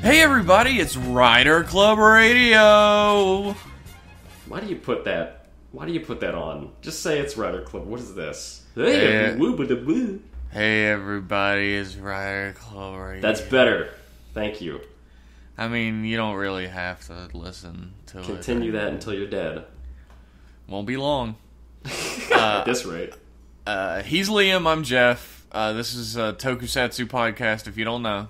Hey everybody, it's Rider Club Radio! Why do you put that on? Just say it's Rider Club. What is this? Hey, Woo-ba-da-boo. Hey everybody, it's Rider Club Radio. That's better. Thank you. I mean, you don't really have to listen to it. Continue that until you're dead. Won't be long. At this rate. He's Liam, I'm Jeff. This is a Tokusatsu podcast, if you don't know.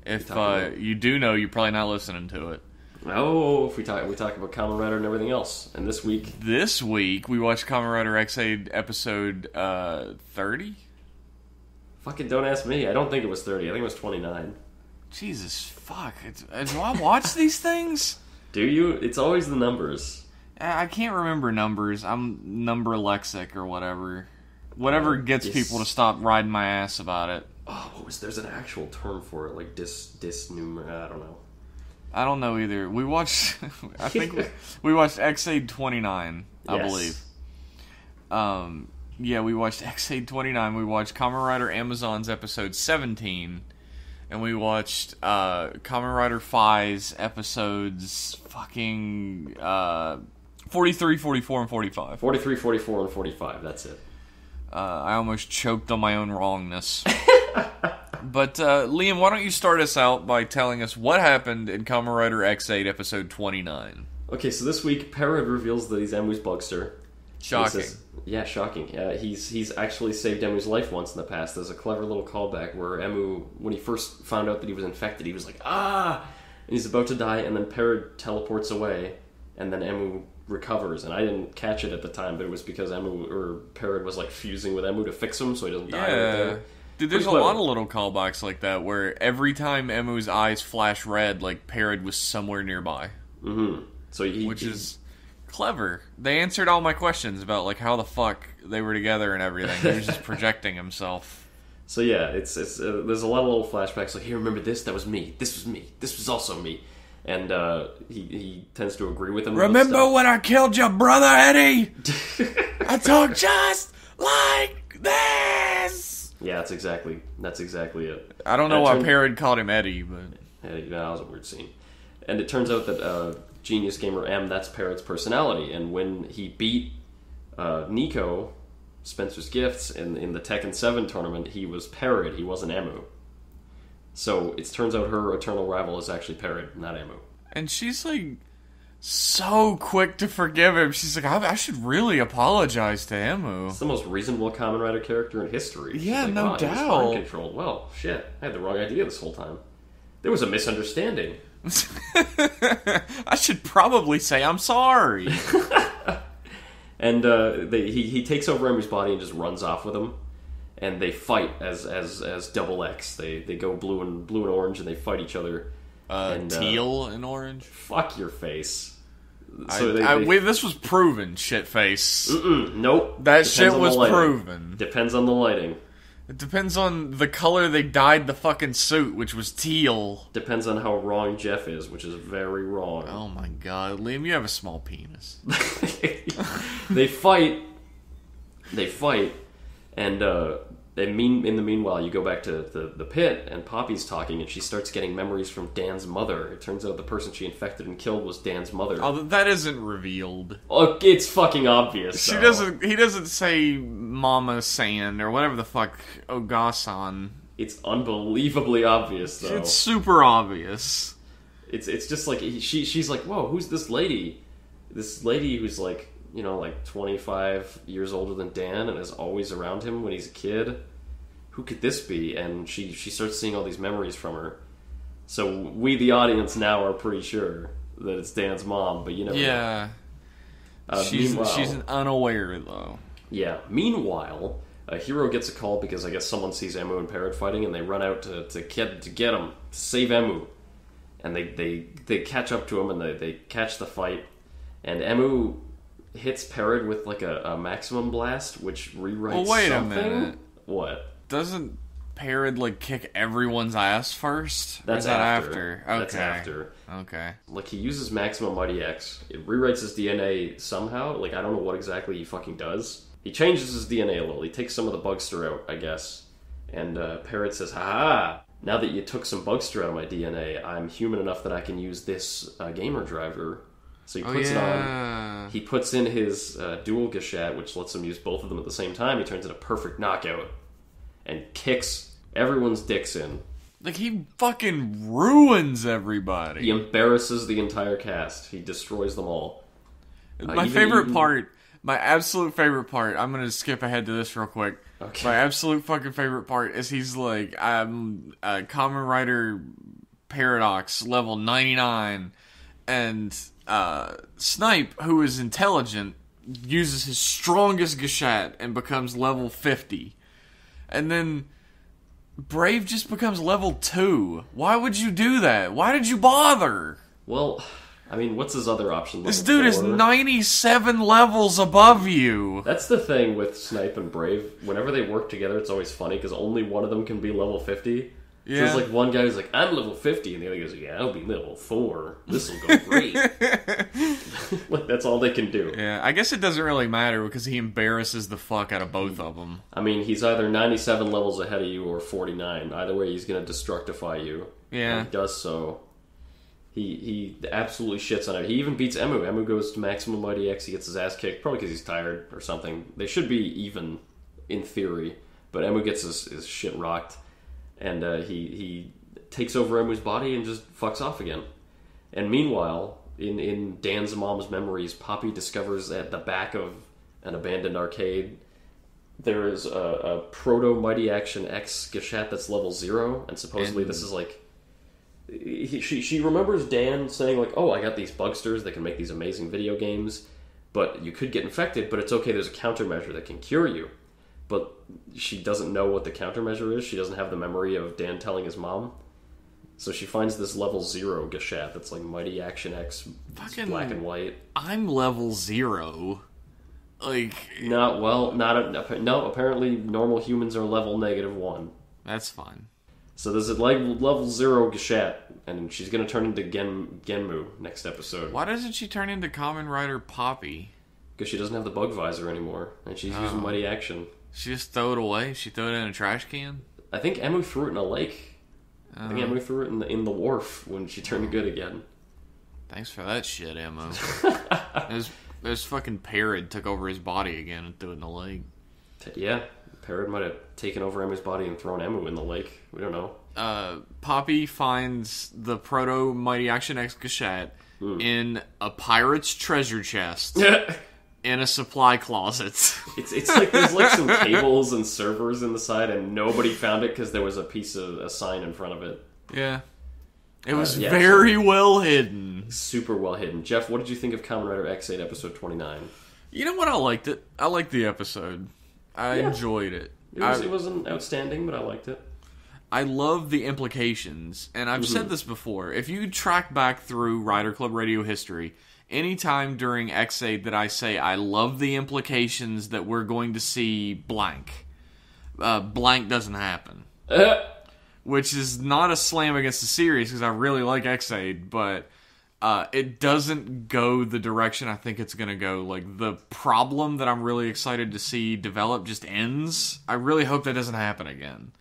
If you do know, you're probably not listening to it. Oh, if we talk about Kamen Rider and everything else. And this week we watched Kamen Rider X8 episode 30? Fucking don't ask me. I don't think it was 30. I think it was 29. Jesus, fuck. Do I watch these things? Do you? It's always the numbers. I can't remember numbers. I'm number lexic or whatever. Whatever gets people to stop riding my ass about it. Oh, there's an actual term for it, like disnumer. I don't know. I don't know either. We watched. I think we watched X8 29. I believe. Yeah, we watched X8 29. We watched Kamen Rider Amazon's episode 17, and we watched Kamen Rider Phi's episodes fucking 43, 44, and 45. 43, 44, and 45. That's it. I almost choked on my own wrongness. But, Liam, why don't you start us out by telling us what happened in Kamen Rider X8 episode 29? Okay, so this week, Parrot reveals that he's Emu's bugster. Shocking. Shocking. He's actually saved Emu's life once in the past. There's a clever little callback where Emu, when he first found out that he was infected, he was like, ah! And he's about to die, and then Parrot teleports away, and then Emu recovers. And I didn't catch it at the time, but it was because Parrot was like fusing with Emu to fix him so he doesn't die right there. Dude, there's a lot of little callbacks like that where every time Emu's eyes flash red, like Parrot was somewhere nearby. Mm-hmm. So which is clever. They answered all my questions about like how the fuck they were together and everything. He was just projecting himself. So yeah, it's there's a lot of little flashbacks like, hey, remember this? That was me. This was me. This was also me. And he tends to agree with him. Remember when I killed your brother, Eddie? I talk just like this. Yeah, that's exactly it. I don't know why Parrot called him Eddie, but that was a weird scene. And it turns out that Genius Gamer M, that's Parrot's personality. And when he beat Nico, Spencer's Gifts, in the Tekken 7 tournament, he was Parrot. He wasn't Emu. So it turns out her eternal rival is actually Parrot, not Emu. And she's like so quick to forgive him. She's like, I should really apologize to Emu. It's the most reasonable Kamen Rider character in history. Yeah, like, no doubt. He was mind controlled. Well, shit, I had the wrong idea this whole time. There was a misunderstanding. I should probably say I'm sorry. And he takes over Emu's body and just runs off with him. And they fight as Double X. They go blue and orange and they fight each other. Teal and orange? Fuck your face. So this was proven, shitface. Nope. That shit was proven. Depends on the lighting. It depends on the color they dyed the fucking suit, which was teal. Depends on how wrong Jeff is, which is very wrong. Oh my god, Liam, you have a small penis. They fight, and in the meanwhile, you go back to the pit, and Poppy's talking, and she starts getting memories from Dan's mother. It turns out the person she infected and killed was Dan's mother. Oh, that isn't revealed. Oh, it's fucking obvious. He doesn't say Mama San or whatever the fuck Ogasan. It's unbelievably obvious, though. It's super obvious. It's just like she's like, whoa, who's this lady? This lady who's like, 25 years older than Dan and is always around him when he's a kid. Who could this be? And she starts seeing all these memories from her. So we, the audience, now are pretty sure that it's Dan's mom, but you never know. She's unaware, though. Yeah. Meanwhile, Hero gets a call because I guess someone sees Emu and Parrot fighting, and they run out to get him, to save Emu. And they catch up to him, and they catch the fight. And Emu hits Parrot with like a maximum blast, which rewrites wait something. a minute. What? Doesn't Parrot like kick everyone's ass first? That's after. Okay. That's after. Okay. Like he uses Maximum Mighty X. It rewrites his DNA somehow. Like I don't know what exactly he fucking does. He changes his DNA a little. He takes some of the bugster out, I guess. And Parrot says, "Ha ha! now that you took some Bugster out of my DNA, I'm human enough that I can use this gamer driver. So he puts it on. He puts in his dual Gashat, which lets him use both of them at the same time. He turns it a perfect knockout and kicks everyone's dicks in. Like, he fucking ruins everybody. He embarrasses the entire cast. He destroys them all. My favorite part, my absolute favorite part, I'm going to skip ahead to this real quick. Okay. My absolute fucking favorite part is he's like, I'm Kamen Rider Paradox level 99, and Snipe, who is intelligent, uses his strongest Gashat and becomes level 50. And then Brave just becomes level 2. Why would you do that? Why did you bother? Well, I mean, what's his other option? This dude is 97 levels above you. That's the thing with Snipe and Brave. Whenever they work together, it's always funny because only one of them can be level 50. Yeah. So there's like one guy who's like, I'm level 50, and the other goes, yeah, I'll be level 4. This'll go great. Like, that's all they can do. Yeah, I guess it doesn't really matter because he embarrasses the fuck out of both of them. I mean, he's either 97 levels ahead of you or 49. Either way, he's going to destructify you. Yeah. And he does so. He absolutely shits on it. He even beats Emu. Emu goes to Maximum Mighty X. He gets his ass kicked, probably because he's tired or something. They should be even, in theory. But Emu gets his shit rocked. And he takes over Emu's body and just fucks off again. And meanwhile, in Dan's mom's memories, Poppy discovers at the back of an abandoned arcade there is a Proto Mighty Action X Gashat that's level 0, and supposedly this is like... She remembers Dan saying like, oh, I got these bugsters that can make these amazing video games, but you could get infected, but it's okay, there's a countermeasure that can cure you. But she doesn't know what the countermeasure is. She doesn't have the memory of Dan telling his mom. So she finds this level 0 Gashat that's like Mighty Action X, black and white. I'm level 0. Like... No, apparently normal humans are level -1. That's fine. So there's a level 0 Gashat, and she's going to turn into Genmu next episode. Why doesn't she turn into Kamen Rider Poppy? Because she doesn't have the bug visor anymore, and she's using Mighty Action. She just throw it away? She threw it in a trash can? I think Emu threw it in a lake. I think Emu threw it in the wharf when she turned good again. Thanks for that shit, Emu. This fucking Parrot took over his body again and threw it in the lake. Yeah, Parrot might have taken over Emu's body and thrown Emu in the lake. We don't know. Poppy finds the Proto Mighty Action X Gashat in a pirate's treasure chest. In a supply closet. It's like there's like some cables and servers in the side, and nobody found it because there was a sign in front of it. Yeah. It was very well hidden. Super well hidden. Jeff, what did you think of Kamen Rider X8 episode 29? You know what? I liked it. I liked the episode. I enjoyed it. It wasn't outstanding, but I liked it. I love the implications, and I've said this before. If you track back through Rider Club Radio history, anytime during X8 that I say I love the implications that we're going to see blank, blank doesn't happen. Which is not a slam against the series, because I really like X8, but it doesn't go the direction I think it's going to go. Like, the problem that I'm really excited to see develop just ends. I really hope that doesn't happen again.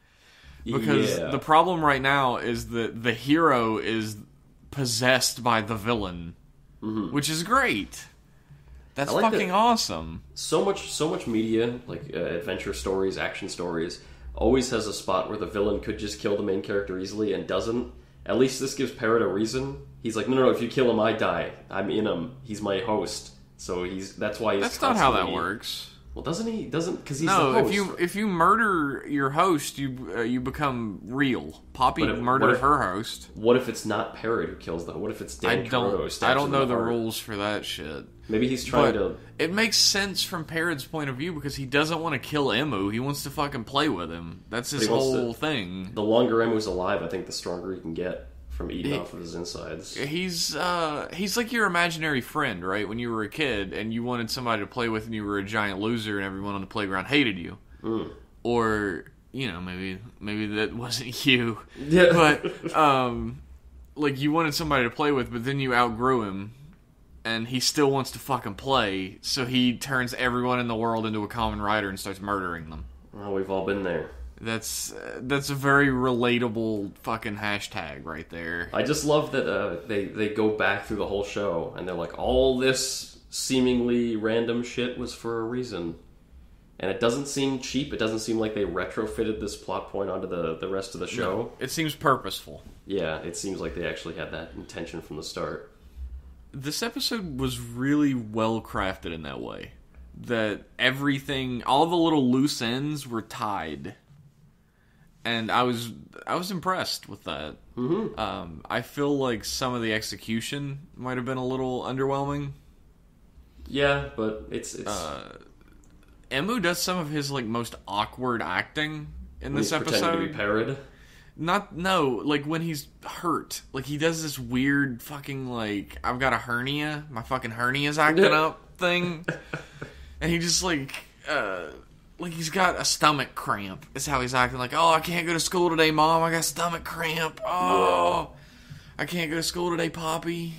Because the problem right now is that the hero is possessed by the villain. Which is great. That's like fucking awesome. So much media, like adventure stories, action stories, always has a spot where the villain could just kill the main character easily and doesn't. At least this gives Parrot a reason. He's like, no, if you kill him, I die. I'm in him. He's my host. So that's why he's That's not how that works. Well, doesn't he? Because he's the host. No, if you murder your host, you become real. Poppy murdered her host. What if it's not Parrot who kills them? What if it's Dan Kuroto? I don't know the rules for that shit. Maybe he's trying to... It makes sense from Parrot's point of view because he doesn't want to kill Emu. He wants to fucking play with him. That's his whole thing. The longer Emu's alive, I think the stronger he can get from eating off of his insides. He's like your imaginary friend, right? When you were a kid and you wanted somebody to play with and you were a giant loser and everyone on the playground hated you. Or, maybe that wasn't you. Yeah. But, like, you wanted somebody to play with, but then you outgrew him. And he still wants to fucking play, so he turns everyone in the world into a Kamen Rider and starts murdering them. Well, we've all been there. That's a very relatable fucking hashtag right there. I just love that they go back through the whole show and they're like, all this seemingly random shit was for a reason. And it doesn't seem cheap. It doesn't seem like they retrofitted this plot point onto the rest of the show. No, it seems purposeful. Yeah, it seems like they actually had that intention from the start. This episode was really well crafted in that way. That everything, all the little loose ends were tied. And I was impressed with that. Mm-hmm. I feel like some of the execution might have been a little underwhelming. Yeah, but it's Emu does some of his like most awkward acting in this episode. Pretending to be Parrot. Like when he's hurt. Like he does this weird fucking like, I've got a hernia, my fucking hernia's acting up thing. And he just like he's got a stomach cramp. Is how he's acting. Like, oh, I can't go to school today, Mom. I got stomach cramp. Oh, yeah. I can't go to school today, Poppy.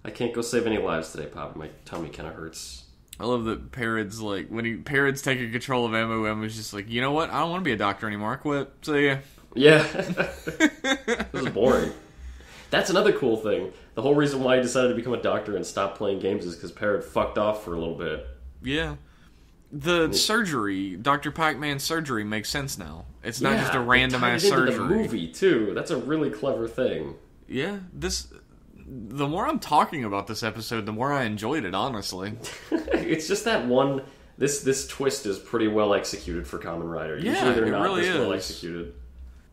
I can't go save any lives today, Poppy. My tummy kind of hurts. I love that Parrod's like, when Parrod's taking control of Emu's just like, you know what? I don't want to be a doctor anymore. I quit. See ya. Yeah. This is boring. That's another cool thing. The whole reason why he decided to become a doctor and stop playing games is because Parrot fucked off for a little bit. Yeah. The surgery, Dr. Pac-Man's surgery, makes sense now. It's not just a random-ass surgery. Into the movie, too. That's a really clever thing. Yeah. The more I'm talking about this episode, the more I enjoyed it, honestly. It's just that one... This twist is pretty well executed for Kamen Rider. Usually they're not this well executed.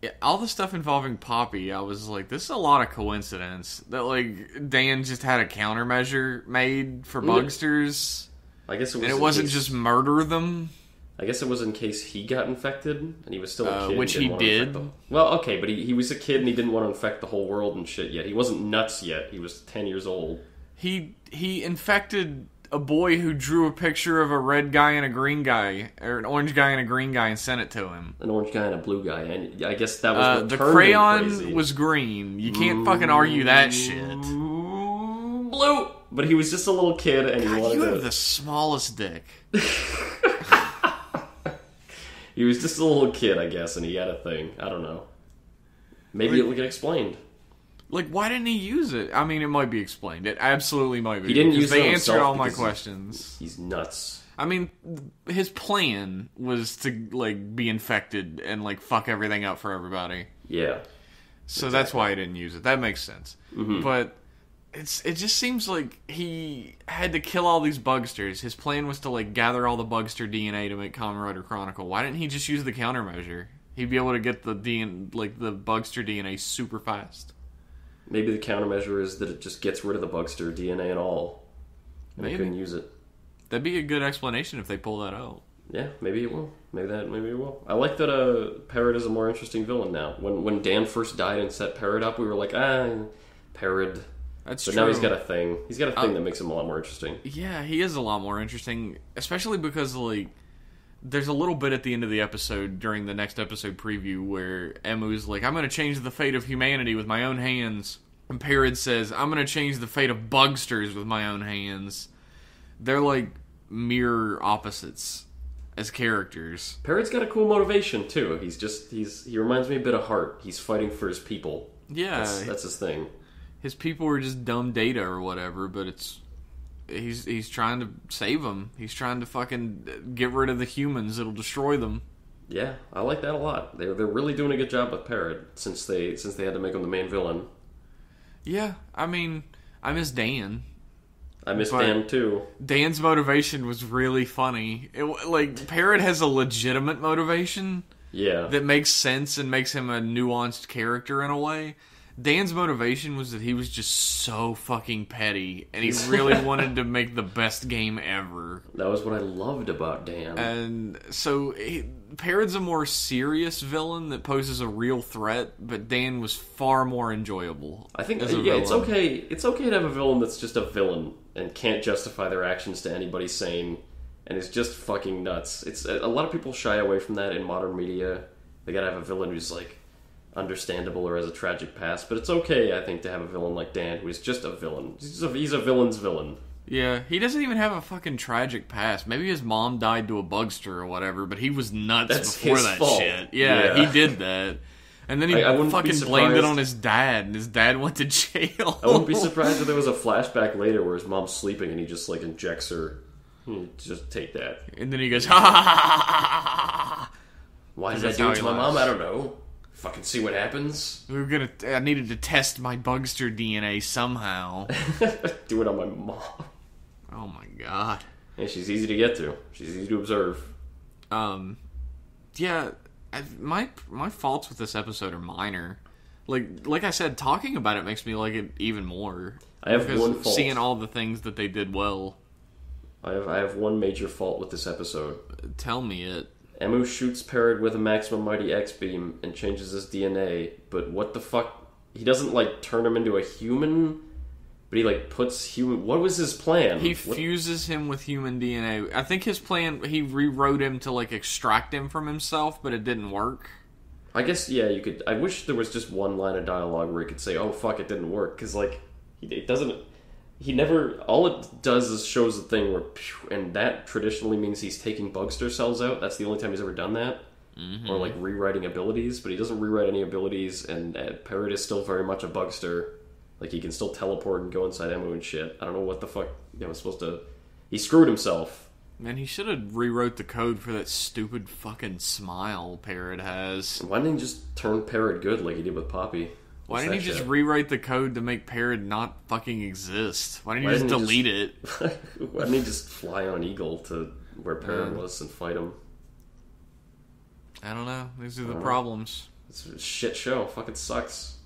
Yeah, all the stuff involving Poppy, I was like, this is a lot of coincidence. That, like, Dan just had a countermeasure made for bugsters. I guess it was, and it wasn't just murder them. I guess it was in case he got infected, and he was still a kid. Which he did. Well, okay, but he was a kid, and he didn't want to infect the whole world and shit yet. He wasn't nuts yet. He was 10 years old. He infected a boy who drew a picture of a red guy and a green guy, or an orange guy and a green guy, and sent it to him. An orange guy and a blue guy, and I guess that was what the turned crayon him crazy. Was green. You can't fucking argue that shit. Blue! But he was just a little kid, and he wanted you to... have the smallest dick. He was just a little kid, I guess, and he had a thing. I don't know. Maybe it'll get explained. Like, why didn't he use it? I mean, it might be explained. It absolutely might be. He didn't use it They answered all my questions. He's nuts. I mean, his plan was to, like, be infected and, like, fuck everything up for everybody. Yeah. So that's why he didn't use it. That makes sense. Mm-hmm. But it just seems like he had to kill all these bugsters. His plan was to, like, gather all the bugster DNA to make Kamen Rider Chronicle. Why didn't he just use the countermeasure? He'd be able to get the the bugster DNA super fast. Maybe the countermeasure is that it just gets rid of the bugster DNA and all. And Maybe. He couldn't use it. That'd be a good explanation if they pull that out. Yeah, maybe it will. Maybe it will. I like that Parrot is a more interesting villain now. When Dan first died and set Parrot up, we were like, Parrot. That's but true. Now he's got a thing. He's got a thing that makes him a lot more interesting. Yeah, he is a lot more interesting, especially because, like, there's a little bit at the end of the episode during the next episode preview where Emu's like, I'm going to change the fate of humanity with my own hands. And Parrot says, I'm going to change the fate of bugsters with my own hands. They're like mirror opposites as characters. Parrot's got a cool motivation too. He reminds me a bit of Hart. He's fighting for his people. Yeah. That's his thing. His people are just dumb data or whatever, but he's trying to save them. He's trying to fucking get rid of the humans. It'll destroy them. Yeah, I like that a lot. They're really doing a good job with Parrot since they had to make him the main villain. Yeah, I mean, I miss Dan. I miss Dan too. Dan's motivation was really funny. Parrot has a legitimate motivation. Yeah. That makes sense and makes him a nuanced character in a way. Dan's motivation was that he was just so fucking petty, and he really wanted to make the best game ever. That was what I loved about Dan. And so, Parrot's a more serious villain that poses a real threat, but Dan was far more enjoyable. I think, it's okay. It's okay to have a villain that's just a villain and can't justify their actions to anybody sane, and is just fucking nuts. A lot of people shy away from that in modern media. They gotta have a villain who's like understandable or has a tragic past, but it's okay, I think, to have a villain like Dan who is just a villain. He's a villain's villain. Yeah, he doesn't even have a fucking tragic past. Maybe his mom died to a bugster or whatever, but he was nuts before that fault. shit. Yeah, he did that. And then he fucking blamed it on his dad, and his dad went to jail. I wouldn't be surprised if there was a flashback later where his mom's sleeping and he just, like, injects her. Just take that. And then he goes, ha ha ha ha ha ha. Why did I do it to my mom? I don't know. Fucking see what happens. I needed to test my bugster DNA somehow. Do it on my mom. Oh my god. And she's easy to get to. She's easy to observe. Yeah, my faults with this episode are minor. Like I said, talking about it makes me like it even more. I have one fault. Seeing all the things that they did well. I have one major fault with this episode. Tell me it. Emu shoots Parrot with a Maximum Mighty X-Beam and changes his DNA, but what the fuck? He doesn't, like, turn him into a human, but he, like, puts human... What was his plan? He fuses him with human DNA. I think his plan, he rewrote him to, like, extract him from himself, but it didn't work. I guess, yeah, you could... I wish there was just one line of dialogue where he could say, oh, fuck, it didn't work, because, like, it doesn't... He never... All it does is shows the thing where... And that traditionally means he's taking bugster cells out. That's the only time he's ever done that. Mm-hmm. Or, like, rewriting abilities. But he doesn't rewrite any abilities, and Parrot is still very much a bugster. Like, he can still teleport and go inside Emu and shit. I don't know what the fuck... was supposed to... He screwed himself. Man, he should have rewrote the code for that stupid fucking smile Parrot has. Why didn't he just turn Parrot good like he did with Poppy? Why didn't he just rewrite the code to make Parrot not fucking exist? Why didn't he just delete it? Why didn't he just fly on an eagle to where Parrot was and fight him? I don't know. These are the problems. It's a shit show. Fucking sucks.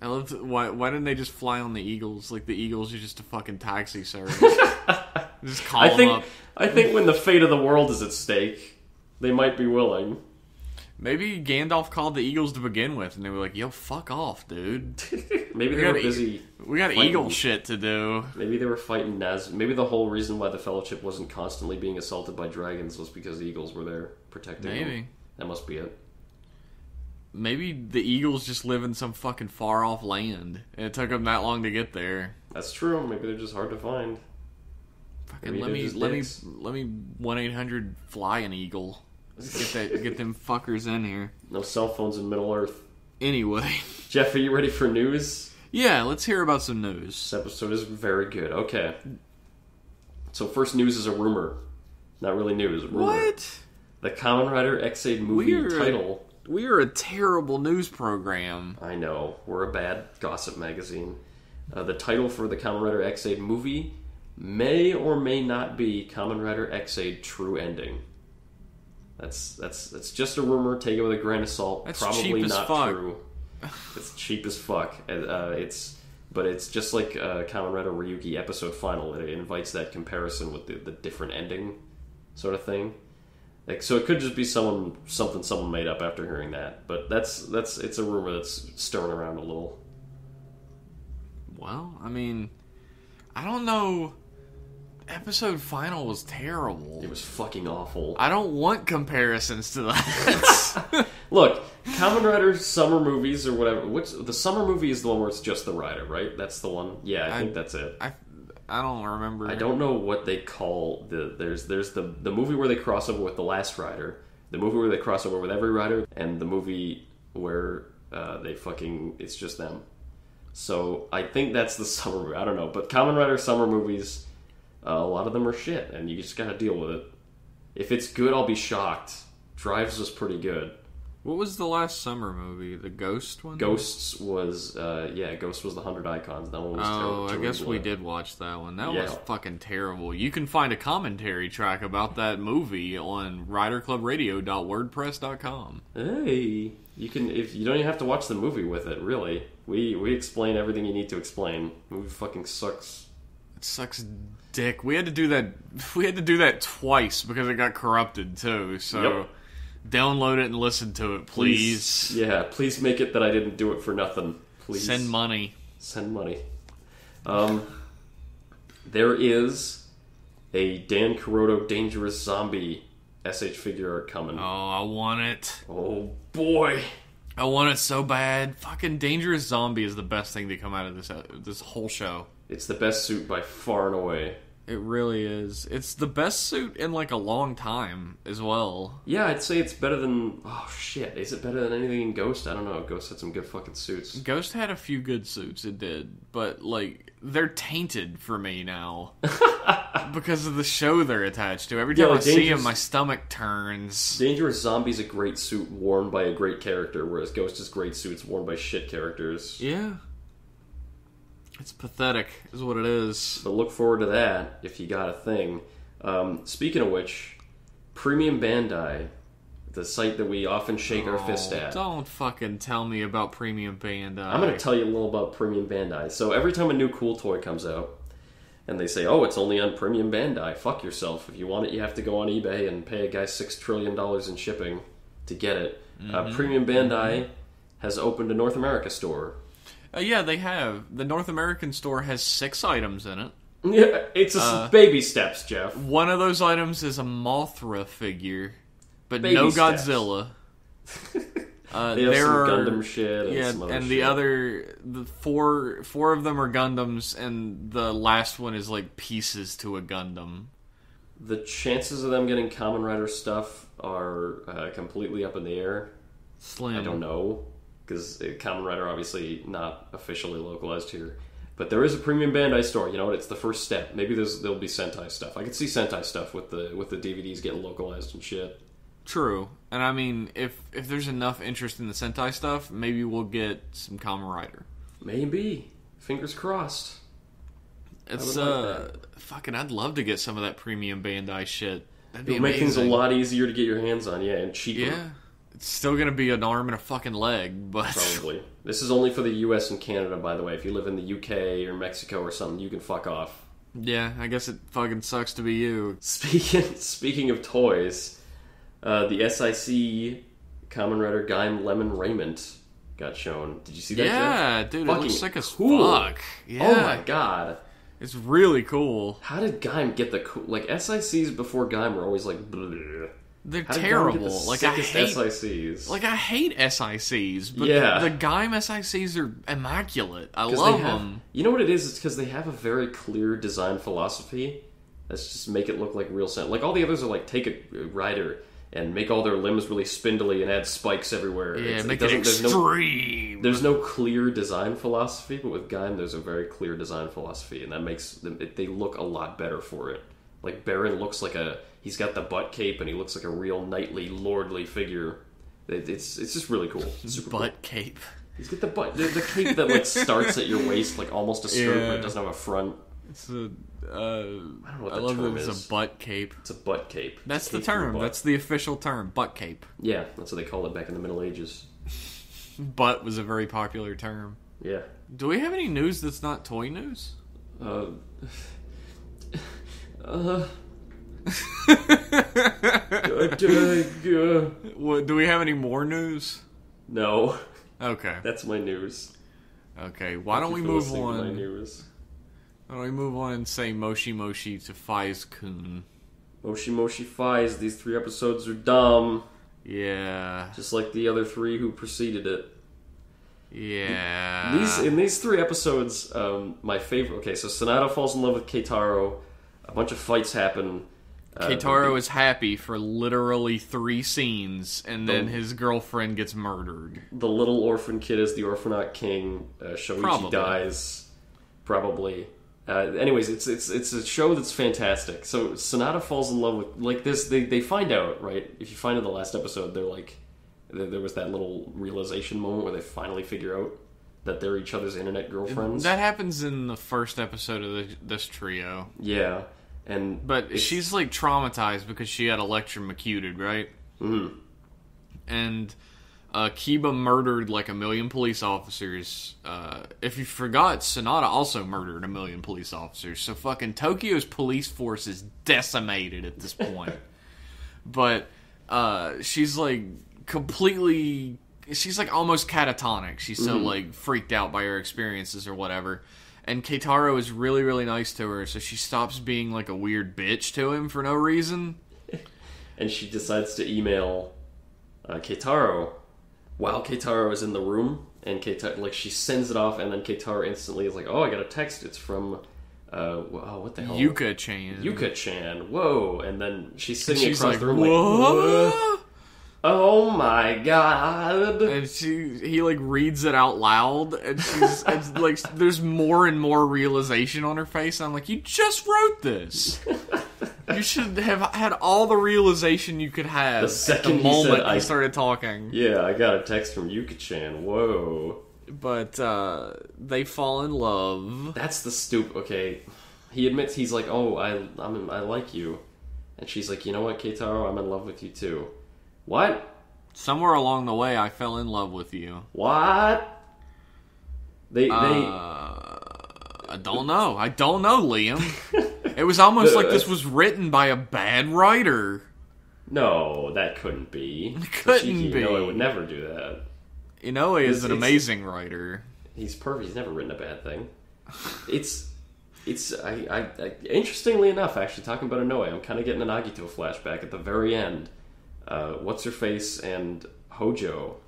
I love why didn't they just fly on the Eagles? Like, the Eagles are just a fucking taxi service. Just call them up. I think when the fate of the world is at stake, they might be willing. Maybe Gandalf called the Eagles to begin with, and they were like, yo, fuck off, dude. Maybe they were busy. We got fighting. Eagle shit to do. Maybe they were fighting Maybe the whole reason why the Fellowship wasn't constantly being assaulted by dragons was because the Eagles were there protecting them. That must be it. Maybe the Eagles just live in some fucking far-off land, and it took them that long to get there. That's true. Maybe they're just hard to find. Fucking let me 1-800-FLY an eagle. Get them fuckers in here. No cell phones in Middle Earth. Anyway. Jeff, are you ready for news? Yeah, let's hear about some news. This episode is very good. Okay. So first news is a rumor. Not really news. A rumor. What? The Kamen Rider X8 movie title. We are a terrible news program. I know. We're a bad gossip magazine. The title for the Kamen Rider X8 movie may or may not be Kamen Rider X8 True Ending. That's just a rumor. Take it with a grain of salt. That's probably cheap as not fuck. True. It's cheap as fuck. But it's just like Kamen Rider Ryuki episode final. It invites that comparison with the different ending sort of thing. Like, so it could just be something someone made up after hearing that. But it's a rumor that's stirring around a little. Well, I mean, I don't know. Episode final was terrible. It was fucking awful. I don't want comparisons to that. Look, Kamen Rider summer movies or whatever. The summer movie is the one where it's just the rider, right? That's the one. Yeah, I think that's it. I don't remember. I don't know what they call there's the movie where they cross over with the last rider, the movie where they cross over with every rider, and the movie where it's just them. So I think that's the summer movie. I don't know, but Kamen Rider summer movies. A lot of them are shit, and you just gotta deal with it. If it's good, I'll be shocked. Drives was pretty good. What was the last summer movie? The Ghost one? Ghosts was, Ghost was the 100 Icons. That one was terrible. I guess we did watch that one. That was fucking terrible. You can find a commentary track about that movie on riderclubradio.wordpress.com. Hey, you can, if you don't even have to watch the movie with it, really. We explain everything you need to explain. The movie fucking sucks. It sucks dick. We had to do that twice because it got corrupted too. So download it and listen to it, please. Yeah, please make it that I didn't do it for nothing. Please send money. There is a Dan Kuroto Dangerous Zombie SH figure art coming. Oh, I want it. Oh boy, I want it so bad. Fucking Dangerous Zombie is the best thing to come out of this whole show. It's the best suit by far and away. It really is. It's the best suit in like a long time as well. Yeah, I'd say it's better than... Oh, shit. Is it better than anything in Ghost? I don't know. Ghost had some good fucking suits. Ghost had a few good suits, it did. But, like, they're tainted for me now. Because of the show they're attached to. Every time I see them, my stomach turns. Dangerous Zombie's a great suit worn by a great character, whereas Ghost is great suits worn by shit characters. Yeah. It's pathetic, is what it is. But look forward to that, if you got a thing. Speaking of which, Premium Bandai, the site that we often shake our fist at. Don't fucking tell me about Premium Bandai. I'm going to tell you a little about Premium Bandai. So every time a new cool toy comes out, and they say, oh, it's only on Premium Bandai, fuck yourself. If you want it, you have to go on eBay and pay a guy $6 trillion in shipping to get it. Premium Bandai has opened a North America store. Yeah, they have. The North American store has 6 items in it. Yeah, it's baby steps, Jeff. One of those items is a Mothra figure, but Baby no steps. Godzilla. They have some Gundam shit and some other and shit. the other, the four of them are Gundams, and the last one is like pieces to a Gundam. The chances of them getting Kamen Rider stuff are completely up in the air. Slim. I don't know. Because Kamen Rider obviously not officially localized here. But there is a Premium Bandai store. You know what? It's the first step. Maybe there'll be Sentai stuff. I could see Sentai stuff with the DVDs getting localized and shit. True. And I mean, if there's enough interest in the Sentai stuff, maybe we'll get some Kamen Rider. Maybe. Fingers crossed. It's fucking I'd love to get some of that Premium Bandai shit. That'd be It'll make things a amazing. lot easier to get your hands on, yeah, and cheaper. Yeah. It's still gonna be an arm and a fucking leg, but... Probably. This is only for the US and Canada, by the way. If you live in the UK or Mexico or something, you can fuck off. Yeah, I guess it fucking sucks to be you. Speaking of toys, the SIC Kamen Rider Gaim Lemon Raiment got shown. Did you see that? Yeah, Jeff? dude, Fucking it looks sick as cool. fuck. Yeah. Oh my god. It's really cool. How did Gaim get the cool... Like, SICs before Gaim were always like... Bleh. They're How did Gaim terrible. get the Like I hate SICs. Like I hate SICs, but Yeah. the Gaim SICs are immaculate. I love them. You know what it is? It's because they have a very clear design philosophy. Let's just make it look like real sense. Like all the others are like take a rider and make all their limbs really spindly and add spikes everywhere. Yeah, make it extreme. There's no clear design philosophy, but with Gaim there's a very clear design philosophy, and that makes them, they look a lot better for it. Like Baron looks like he's got the butt cape and he looks like a real knightly, lordly figure. It's just really cool. It's super butt cool. cape. He's got the cape that like starts at your waist, like almost a skirt, but it doesn't have a front. It's a. I don't know what I the love term that is. it's a butt cape. It's a butt cape. That's the Cape for your term. butt. That's the official term. Butt cape. Yeah, that's what they called it back in the Middle Ages. Butt was a very popular term. Yeah. Do we have any news that's not toy news? What, do we have any more news? No. Okay. That's my news. Okay. Why don't we Thank you for move listening to my on? news. Why don't we move on and say Moshi Moshi to Faiz-kun? Moshi Moshi Fies, these 3 episodes are dumb. Yeah. Just like the other 3 who preceded it. Yeah. In these 3 episodes, my favorite... Okay, so Sonata falls in love with Keitaro. A bunch of fights happen. Keitaro is happy for literally 3 scenes, and then his girlfriend gets murdered. The little orphan kid is the Orphanaut King. Shoichi Probably. dies. Probably. Anyways, it's a show that's fantastic. So Sonata falls in love with... Like this, they find out, right? If you find in the last episode, they're like... There was that little realization moment where they finally figure out that they're each other's internet girlfriends. That happens in the first episode of this trio. Yeah. But she's like traumatized because she had electrocuted, right? Mm-hmm. And Kiba murdered like 1 million police officers. If you forgot, Sonata also murdered 1 million police officers. So fucking Tokyo's police force is decimated at this point. But she's like completely... She's like almost catatonic. She's so like freaked out by her experiences or whatever. And Keitaro is really, really nice to her, so she stops being like a weird bitch to him for no reason. And she decides to email Keitaro while Keitaro is in the room, and Keitaro, like, she sends it off, and then Keitaro instantly is like, oh, I got a text. It's from, what the hell? Yuka-chan. Whoa. And then she's sitting across like, the room what? like, oh my god. And he like reads it out loud, and it's like, there's more and more realization on her face. I'm like, you just wrote this. You should have had all the realization you could have the second at the moment he said, he started talking. Yeah, I got a text from Yuka-chan. Whoa. But they fall in love. That's the stupid. Okay, he admits, he's like, oh, I like you, and she's like, you know what, Keitaro, I'm in love with you too. What? Somewhere along the way, I fell in love with you. What? They I don't know. Liam. It was almost like this was written by a bad writer. No, that couldn't be. It couldn't be. Inoue would never do that. Inoue is an amazing writer. He's perfect. He's never written a bad thing. I interestingly enough, actually, talking about Inoue, I'm kind of getting an Agito flashback at the very end. What's-her-face and Hojo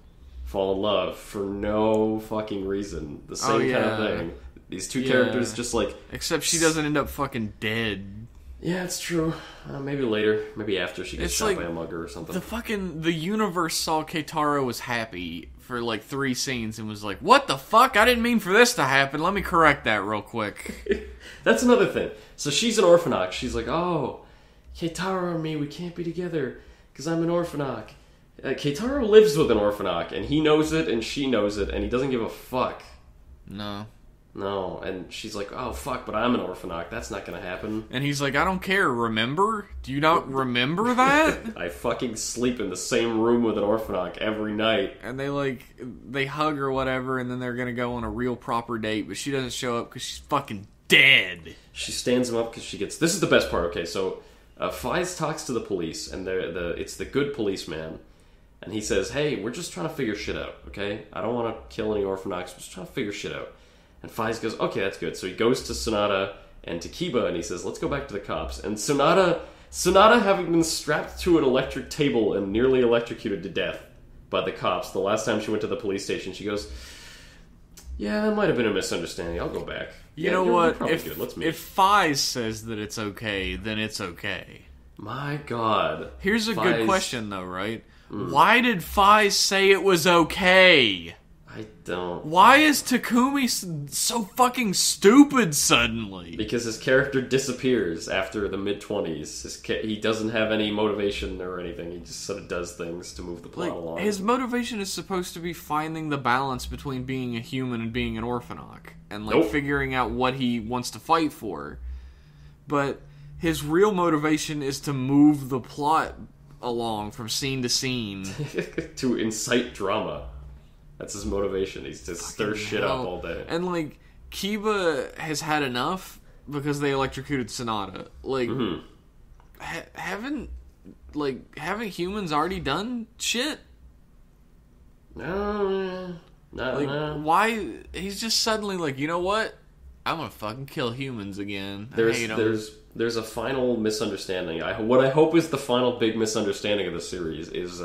fall in love for no fucking reason. The same kind of thing. These two characters just like... Except she doesn't end up fucking dead. Yeah, it's true. Maybe later. Maybe after she gets shot by a mugger or something. The universe saw Keitaro was happy for like 3 scenes and was like, what the fuck? I didn't mean for this to happen. Let me correct that real quick. That's another thing. So she's an orphanoc. She's like, oh, Keitaro and me, we can't be together because I'm an orphanoc. Keitaro lives with an orphanoc, and he knows it, and she knows it, and he doesn't give a fuck. No, and she's like, oh, fuck, but I'm an orphanoc. That's not gonna happen. And he's like, I don't care, remember? Do you not remember that? I fucking sleep in the same room with an orphanoc every night. And they hug or whatever, and then they're gonna go on a real proper date, but she doesn't show up because she's fucking dead. She stands him up because she gets... This is the best part, okay, so Faiz talks to the police, and it's the good policeman, and he says, hey, we're just trying to figure shit out, okay? I don't want to kill any orphanocs, we're just trying to figure shit out. And Faiz goes, okay, that's good. So he goes to Sonata and to Kiba, and he says, let's go back to the cops. And Sonata, having been strapped to an electric table and nearly electrocuted to death by the cops, the last time she went to the police station, she goes, yeah, it might have been a misunderstanding. I'll go back. You know what? If Faiz says that it's okay, then it's okay. My God. Here's a good question, though, right? Why did Faiz say it was okay? I don't... Why is Takumi so fucking stupid suddenly? Because his character disappears after the mid-20s. He doesn't have any motivation or anything. He just sort of does things to move the plot along. His motivation is supposed to be finding the balance between being a human and being an orphanoc. And figuring out what he wants to fight for. But his real motivation is to move the plot along from scene to scene. To incite drama. That's his motivation. He's to stir shit up all day. And, Kiba has had enough because they electrocuted Sonata. Haven't humans already done shit? No. Why? He's just suddenly you know what? I'm gonna fucking kill humans again. There's a final misunderstanding. What I hope is the final big misunderstanding of the series is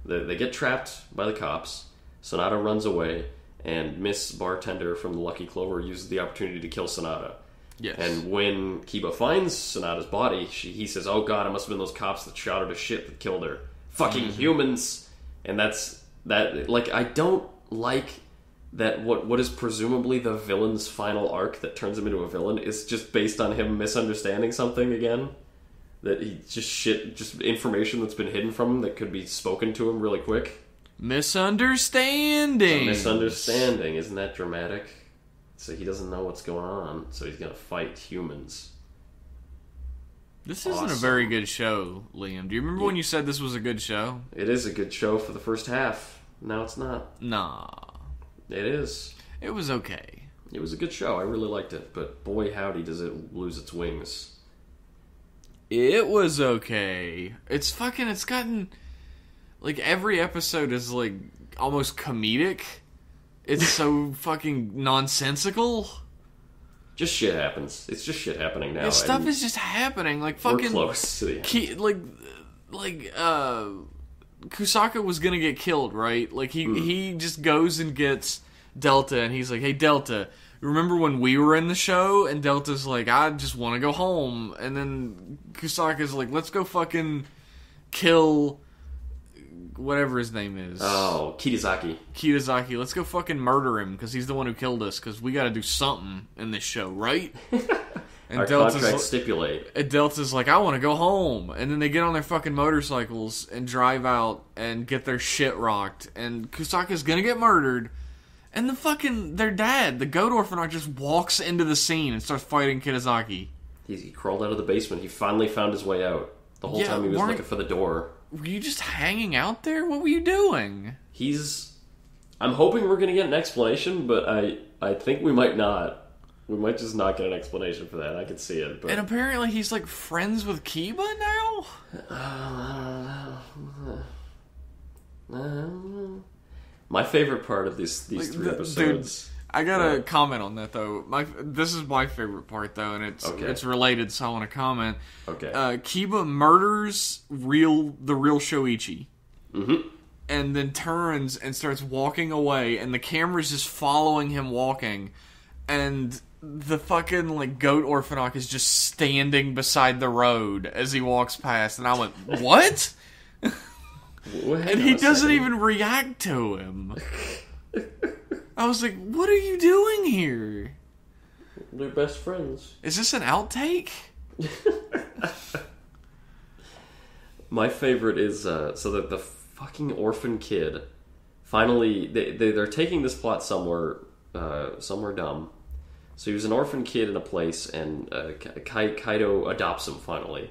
they get trapped by the cops. Sonata runs away, and Miss Bartender from the Lucky Clover uses the opportunity to kill Sonata. Yes. And when Kiba finds Sonata's body, he says, oh god, it must have been those cops that shot her to shit that killed her. Fucking humans! And I don't like that what is presumably the villain's final arc that turns him into a villain is just based on him misunderstanding something again. That he just information that's been hidden from him that could be spoken to him really quick. Misunderstanding. Misunderstanding, isn't that dramatic? So he doesn't know what's going on, so he's gonna fight humans. This isn't a very good show, Liam. Do you remember when you said this was a good show? It is a good show for the first half. Now it's not. Nah. It is. It was okay. It was a good show. I really liked it, but boy howdy does it lose its wings. It was okay. It's gotten... every episode is, almost comedic. It's so fucking nonsensical. Just shit happens. It's just shit happening now. Stuff is just happening. Fucking... We're close to the end. Kusaka was gonna get killed, right? Like, he just goes and gets Delta, and he's like, hey, Delta, remember when we were in the show? And Delta's like, I just want to go home. And then Kusaka's like, let's go fucking kill whatever his name is. Oh, Kitazaki. Let's go fucking murder him, because he's the one who killed us, because we gotta do something in this show, right? And our contract stipulate. And Delta's like, I want to go home. And then they get on their fucking motorcycles and drive out and get their shit rocked. And Kusaka's gonna get murdered. And their dad, the goat orphanage, just walks into the scene and starts fighting Kitazaki. He crawled out of the basement. He finally found his way out. The whole time he was looking for the door. Were you just hanging out there? What were you doing? I'm hoping we're gonna get an explanation, but I think we might not. We might just not get an explanation for that. I could see it. But... And apparently he's like friends with Kiba now? My favorite part of these three episodes... Dude, I gotta comment on that, though. This is my favorite part, though, and it's related, so I want to comment. Okay. Kiba murders the real Shoichi. Mm-hmm. And then turns and starts walking away, and the camera's just following him walking, and... the fucking, like, goat orphanage is just standing beside the road as he walks past, and I went, what? And he doesn't even react to him. I was like, what are you doing here? They're best friends. Is this an outtake? My favorite is, so that the fucking orphan kid, finally, they're taking this plot somewhere dumb. So he was an orphan kid in a place, and Kaido adopts him finally.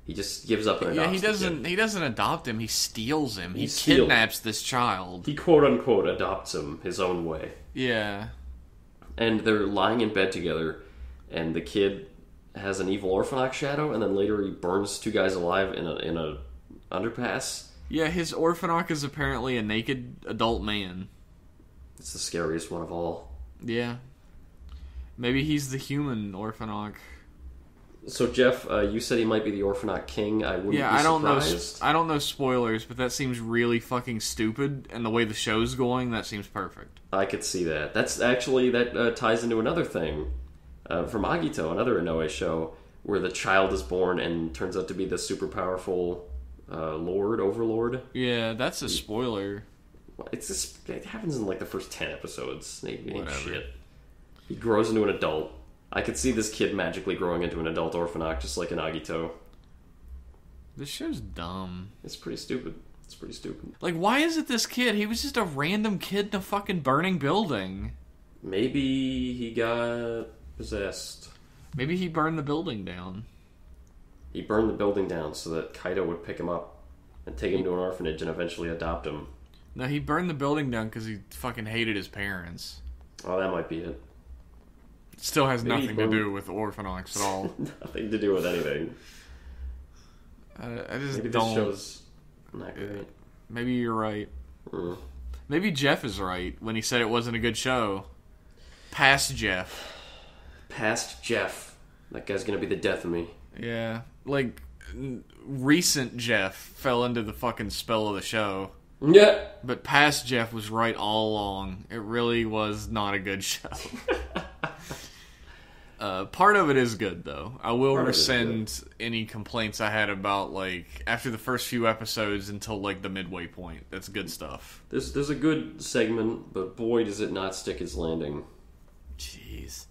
He just gives up and adopts him. He doesn't adopt him, he steals him. He kidnaps this child. He quote-unquote adopts him his own way. Yeah. And they're lying in bed together, and the kid has an evil orphanage shadow, and then later he burns two guys alive in a underpass. Yeah, his orphanage is apparently a naked adult man. It's the scariest one of all. Yeah. Maybe he's the human orphanage. So Jeff, you said he might be the orphanage king. I wouldn't be surprised. I don't know spoilers, but that seems really fucking stupid. And the way the show's going, that seems perfect. I could see that. That's actually that ties into another thing from Agito, another Inoue show, where the child is born and turns out to be the super powerful overlord. Yeah, that's a spoiler. It happens in like the first 10 episodes. Whatever. Shit. He grows into an adult. I could see this kid magically growing into an adult orphanage, just like in Agito. This show's dumb. It's pretty stupid. Like, why is it this kid? He was just a random kid in a fucking burning building. Maybe he got possessed. Maybe he burned the building down. He burned the building down so that Kaido would pick him up and take him to an orphanage and eventually adopt him. No, he burned the building down because he fucking hated his parents. Oh, that might be it. Still has nothing to do with orphanage at all. Nothing to do with anything. I just Maybe don't. This show's not great. Maybe you're right. Maybe Jeff is right when he said it wasn't a good show. Past Jeff. That guy's gonna be the death of me. Yeah. Like, recent Jeff fell into the fucking spell of the show. Yeah. But past Jeff was right all along. It really was not a good show. Part of it is good, though. I will rescind any complaints I had about, like, after the first few episodes until, like, the midway point. That's good stuff. There's a good segment, but boy, does it not stick its landing. Jeez.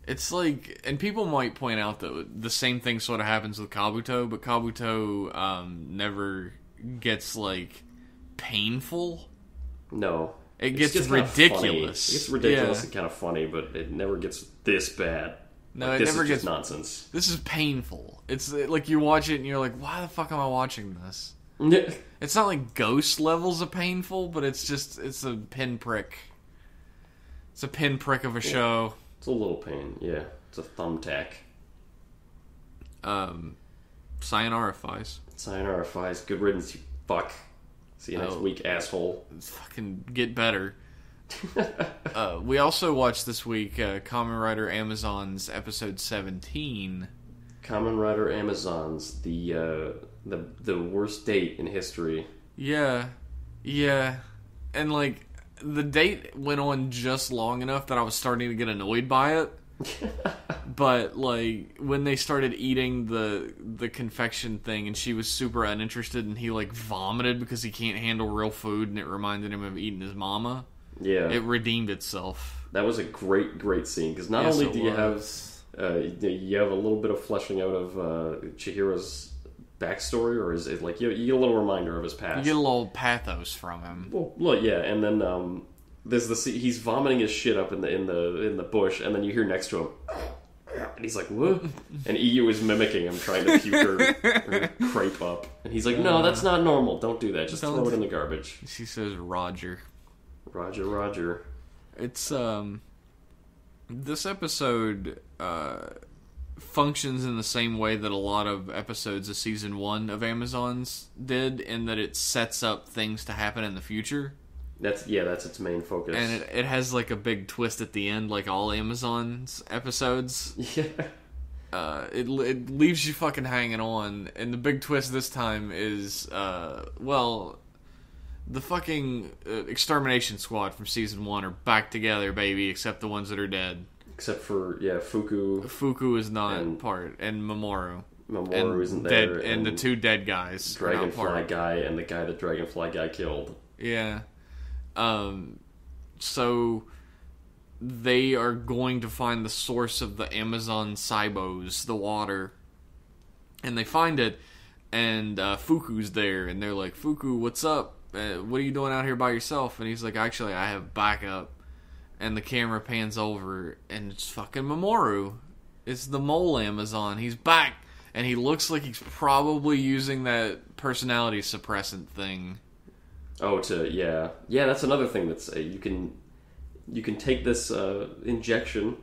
It's like, and people might point out that the same thing sort of happens with Kabuto, but Kabuto never gets, like, painful. No. It gets ridiculous. It gets ridiculous and kind of funny, but it never gets this bad. No, like, it this never is gets just nonsense. This is painful. It's like you watch it and you're like, why the fuck am I watching this? It's not like Ghost levels of painful, but it's a pinprick. It's a pinprick of a show. It's a little pain, yeah. It's a thumbtack. Sayonara Fies. Sayonara Fies. Good riddance, you fuck. See you next week, asshole. Fucking get better. We also watched this week Kamen Rider Amazons episode 17. Kamen Rider Amazons, the worst date in history. Yeah. Yeah. And, like, the date went on just long enough that I was starting to get annoyed by it. But, like, when they started eating the confection thing and she was super uninterested and he, like, vomited because he can't handle real food and it reminded him of eating his mama. Yeah. It redeemed itself. That was a great scene, because not only do you have a little bit of fleshing out of Chihiro's backstory, or is it like you get a little reminder of his past. You get a little pathos from him. Well, look, yeah, and then there's the scene, he's vomiting his shit up in the bush, and then you hear next to him, and he's like, "What?" And EU is mimicking him, trying to puke her crepe up, and he's like, "No, that's not normal. Don't do that. Just throw it in the garbage." She says, "Roger." Roger. It's this episode functions in the same way that a lot of episodes of season 1 of Amazons did, in that it sets up things to happen in the future. That's its main focus. And it has like a big twist at the end, like all Amazons episodes. Yeah. It leaves you fucking hanging on, and the big twist this time is the fucking extermination squad from season 1 are back together, baby, except the ones that are dead. Except for, Fuku. Fuku is not part, and Mamoru. Mamoru isn't there. And the 2 dead guys. Dragonfly guy and the guy that Dragonfly guy killed. Yeah. So they are going to find the source of the Amazon Saibos, the water. And they find it, and Fuku's there, and they're like, "Fuku, what's up? What are you doing out here by yourself?" And he's like, "Actually, I have backup." And the camera pans over, and it's fucking Mamoru. It's the mole Amazon. He's back, and he looks like he's probably using that personality suppressant thing. Oh, yeah. That's another thing that's you can take this injection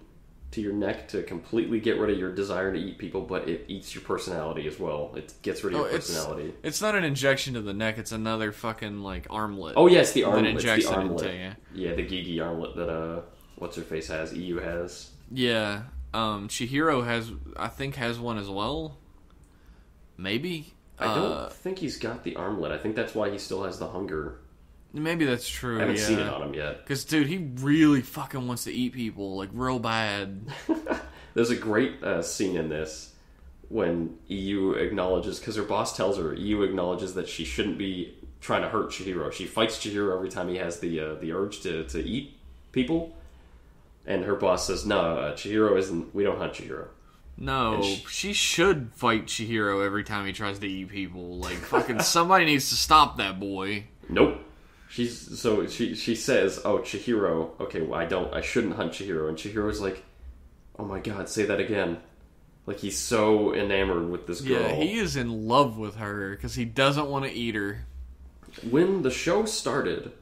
to your neck to completely get rid of your desire to eat people, but it eats your personality as well. It gets rid of your personality. It's not an injection to the neck. It's another fucking like armlet. Oh yeah, it's the armlet. That injects it's the it armlet. into you. Yeah, the Gigi armlet that what's her face has. EU has. Yeah, Chihiro has one as well. Maybe. I don't think he's got the armlet. I think that's why he still has the hunger. Maybe that's true. I haven't seen it on him yet. Because, dude, he really fucking wants to eat people, like, real bad. There's a great scene in this when EU acknowledges, because her boss tells her, EU acknowledges that she shouldn't be trying to hurt Chihiro. She fights Chihiro every time he has the urge to eat people. And her boss says, "No, Chihiro isn't, we don't hunt Chihiro." No, she should fight Chihiro every time he tries to eat people. Like, fucking somebody needs to stop that boy. Nope. She says, "Oh, Chihiro, okay, well, I shouldn't hunt Chihiro." And Chihiro's like, "Oh my god, say that again." Like, he's so enamored with this girl. Yeah, he is in love with her because he doesn't want to eat her. When the show started,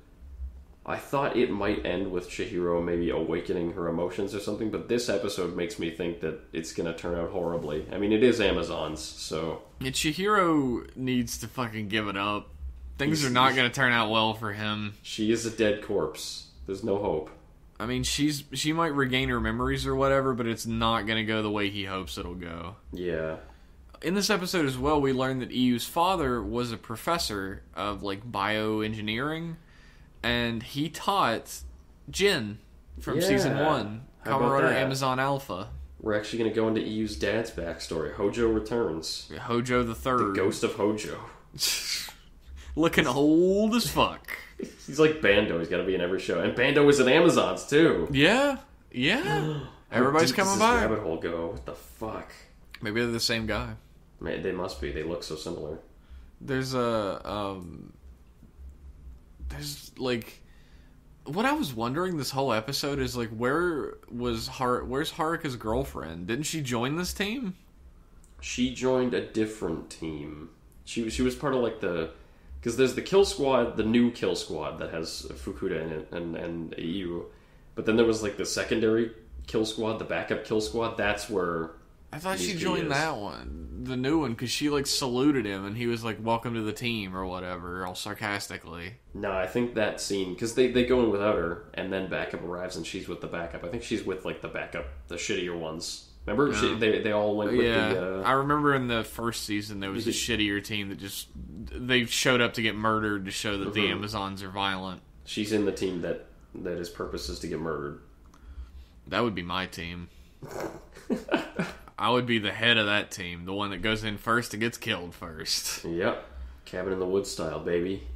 I thought it might end with Chihiro maybe awakening her emotions or something, but this episode makes me think that it's going to turn out horribly. I mean, it is Amazons, so... Yeah, Chihiro needs to fucking give it up. Things are not going to turn out well for him. She is a dead corpse. There's no hope. I mean, she might regain her memories or whatever, but it's not going to go the way he hopes it'll go. Yeah. In this episode as well, we learned that EU's father was a professor of, like, bioengineering, and he taught Jin from Season 1, Kamen Rider Amazon Alpha. We're actually going to go into EU's dad's backstory. Hojo returns. Hojo the Third. The ghost of Hojo. Looking old as fuck. He's like Bando. He's got to be in every show. And Bando was in Amazons, too. Yeah. Everybody's coming by. Where does this rabbit hole go? What the fuck? Maybe they're the same guy. Man, they must be. They look so similar. There's like... What I was wondering this whole episode is, like, where's Haruka's girlfriend? Didn't she join this team? She joined a different team. She was part of, like, the... Because there's the Kill Squad, the new Kill Squad that has Fukuda in it and EU. But then there was, like, the secondary Kill Squad, the backup Kill Squad. That's where... I thought she joined that one, the new one, because she, like, saluted him, and he was like, "Welcome to the team," or whatever, all sarcastically. No, I think that scene, because they go in without her, and then backup arrives, and she's with the backup. I think she's with, like, the backup, the shittier ones. Remember, they all went with the... I remember in the first season there was a shittier team that just... They showed up to get murdered to show that the Amazons are violent. She's in the team that his purpose is to get murdered. That would be my team. I would be the head of that team. The one that goes in first and gets killed first. Yep. Cabin in the Woods style, baby.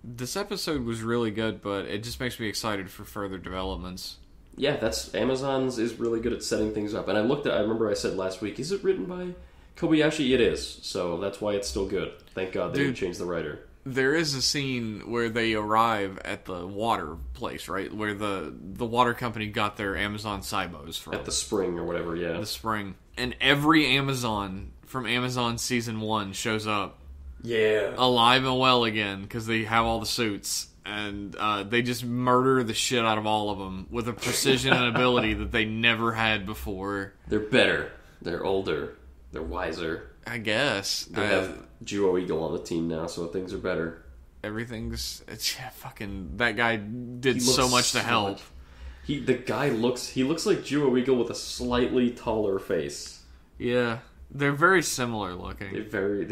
This episode was really good, but it just makes me excited for further developments. Yeah, Amazon's is really good at setting things up. And I remember I said last week, is it written by Kobayashi? It is. So that's why it's still good. Thank God they didn't change the writer. There is a scene where they arrive at the water place, right? Where the water company got their Amazon Saibos from. At the spring or whatever, yeah. The spring. And every Amazon from Amazon Season 1 shows up. Yeah. Alive and well again, because they have all the suits. And they just murder the shit out of all of them with a precision and ability that they never had before. They're better. They're older. They're wiser. I guess. They have Duo Eagle on the team now, so things are better. That guy did so much to help. The guy looks like Duo Eagle with a slightly taller face. Yeah. They're very similar looking. They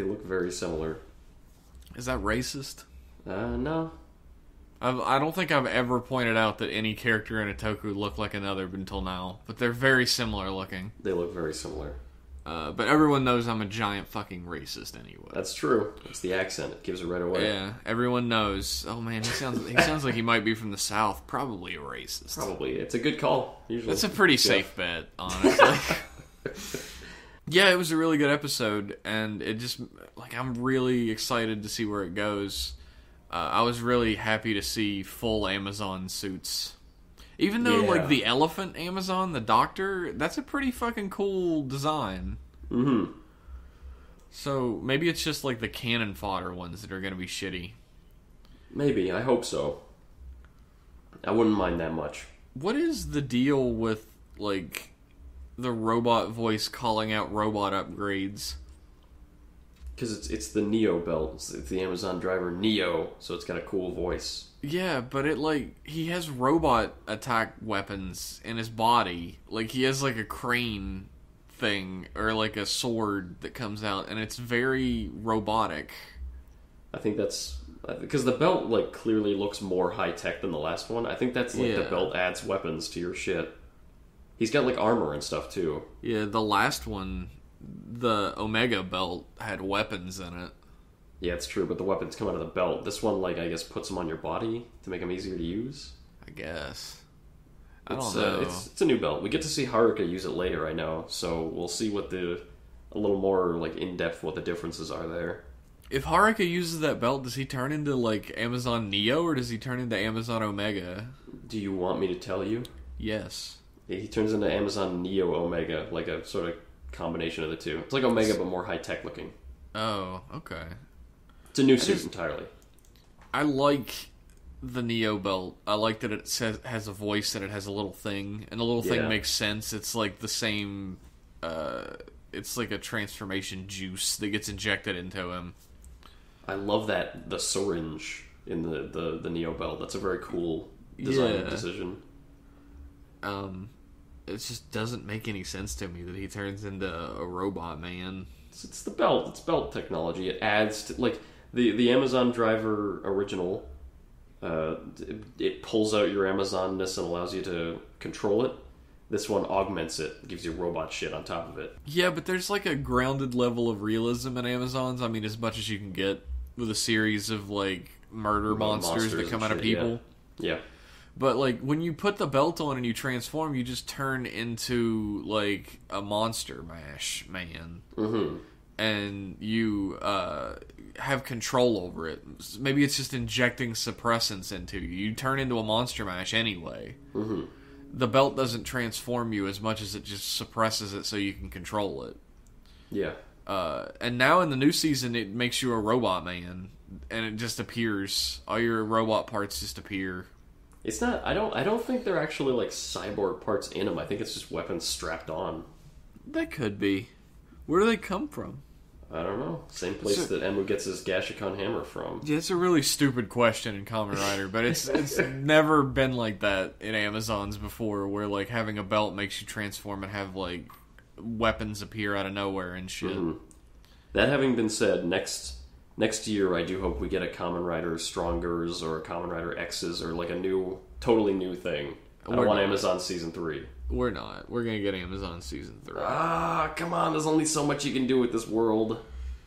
look very similar. Is that racist? No. I don't think I've ever pointed out that any character in Itoku looked like another until now, but they're very similar looking. They look very similar. But everyone knows I'm a giant fucking racist anyway. That's true. It's the accent. It gives it right away. Yeah, everyone knows. Oh man, he sounds like he might be from the South. Probably a racist. Probably. It's a good call, usually. That's a pretty safe bet, honestly. Yeah, it was a really good episode, and it just, I'm really excited to see where it goes. I was really happy to see full Amazon suits. Even though, the elephant Amazon, the doctor, that's a pretty fucking cool design. Mm-hmm. So, maybe it's just, the cannon fodder ones that are going to be shitty. Maybe. I hope so. I wouldn't mind that much. What is the deal with, the robot voice calling out robot upgrades? Because it's the Neo belt. It's the Amazon driver Neo, so it's got a cool voice. Yeah, but he has robot attack weapons in his body. He has a crane thing, or a sword that comes out, and it's very robotic. I think that's... Because the belt, clearly looks more high-tech than the last one. I think that's, the belt adds weapons to your shit. He's got, armor and stuff, too. Yeah, the last one, the Omega belt, had weapons in it. Yeah, it's true, but the weapons come out of the belt. This one, I guess, puts them on your body to make them easier to use. I guess. I don't know. It's a new belt. We get to see Haruka use it later, I know, so we'll see a little more, in-depth what the differences are there. If Haruka uses that belt, does he turn into, Amazon Neo, or does he turn into Amazon Omega? Do you want me to tell you? Yes. He turns into Amazon Neo Omega, a sort of combination of the two. It's like Omega, but more high-tech looking. Oh, okay. It's a new suit entirely. I like the Neo belt. I like that it has a voice and it has a little thing, and the little thing makes sense. It's the same. It's like a transformation juice that gets injected into him. I love the syringe in the Neo belt. That's a very cool design decision. It just doesn't make any sense to me that he turns into a robot man. It's the belt. It's belt technology. It adds to the Amazon driver original. It pulls out your Amazonness and allows you to control it. This one augments it, gives you robot shit on top of it. Yeah, but there's a grounded level of realism in Amazons. I mean, as much as you can get with a series of murder monsters that come out of people. Yeah. But when you put the belt on and you transform, you just turn into a monster mash man. Mm-hmm. And you have control over it. Maybe it's just injecting suppressants into you. You turn into a monster mash anyway. Mm-hmm. The belt doesn't transform you as much as it just suppresses it so you can control it. Yeah. And now in the new season, it makes you a robot man, and it just appears. All your robot parts just appear. It's not. I don't think they're actually cyborg parts in them. I think it's just weapons strapped on. That could be. Where do they come from? I don't know. Same place that Emu gets his Gashikon hammer from. Yeah, it's a really stupid question in Kamen Rider, but it's never been like that in Amazons before, where having a belt makes you transform and have weapons appear out of nowhere and shit. Mm-hmm. That having been said, next year I do hope we get a Kamen Rider Strongers or a Kamen Rider X's or like a totally new thing. I don't want Amazon Season 3. We're not. We're gonna get Amazon Season 3. Come on, there's only so much you can do with this world.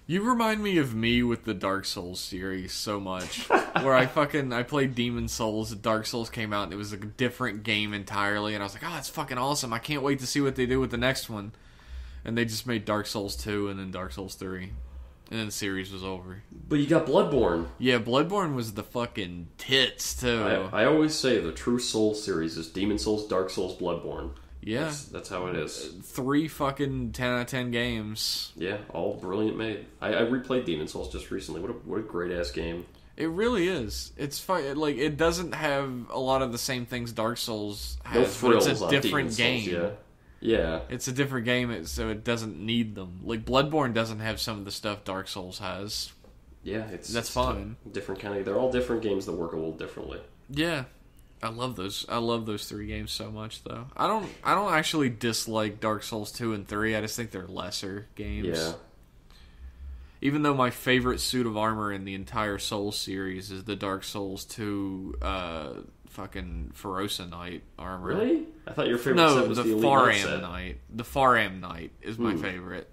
You remind me of me with the Dark Souls series so much. Where I played Demon Souls, Dark Souls came out, and it was a different game entirely, and I was like, oh, that's fucking awesome. I can't wait to see what they do with the next one. And they just made Dark Souls 2 and then Dark Souls 3. And then the series was over. But you got Bloodborne. Yeah, Bloodborne was the fucking tits, too. I always say the true Souls series is Demon Souls, Dark Souls, Bloodborne. Yeah. That's how it is. 3 fucking 10 out of 10 games. Yeah, all brilliant made. I replayed Demon Souls just recently. What a great-ass game. It really is. It's fun. Like, it doesn't have a lot of the same things Dark Souls has, no frills but it's a different game. Souls, yeah. It's a different game, so it doesn't need them. Like, Bloodborne doesn't have some of the stuff Dark Souls has. Yeah, that's fine. Different kind of. They're all different games that work a little differently. Yeah. I love those 3 games so much, though. I don't actually dislike Dark Souls 2 and 3. I just think they're lesser games. Yeah. Even though my favorite suit of armor in the entire Souls series is the Dark Souls 2 fucking Ferosa Knight armor. Really? I thought your favorite set was the Elite Knight set. The Faram Knight is my favorite.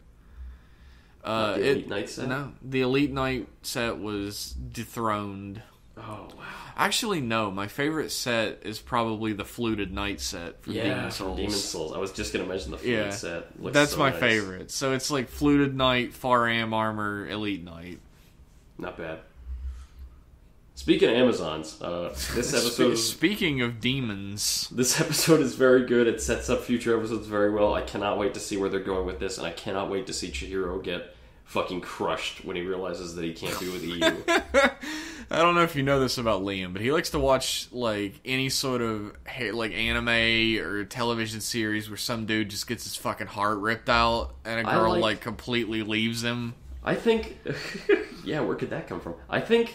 Not the Elite Knight set? No, the Elite Knight set was dethroned. Oh, wow. Actually, no. My favorite set is probably the Fluted Knight set from Demon Souls. From Demon Souls. I was just going to mention the Fluted set. That's so my nice. favorite. So it's like Fluted Knight, Faram armor, Elite Knight. Not bad. Speaking of Amazons, this episode... Speaking of demons... This episode is very good. It sets up future episodes very well. I cannot wait to see where they're going with this, and I cannot wait to see Chihiro get fucking crushed when he realizes that he can't be with EU. I don't know if you know this about Liam, but he likes to watch like any sort of like anime or television series where some dude just gets his fucking heart ripped out and a girl like completely leaves him. I think, yeah, where could that come from? I think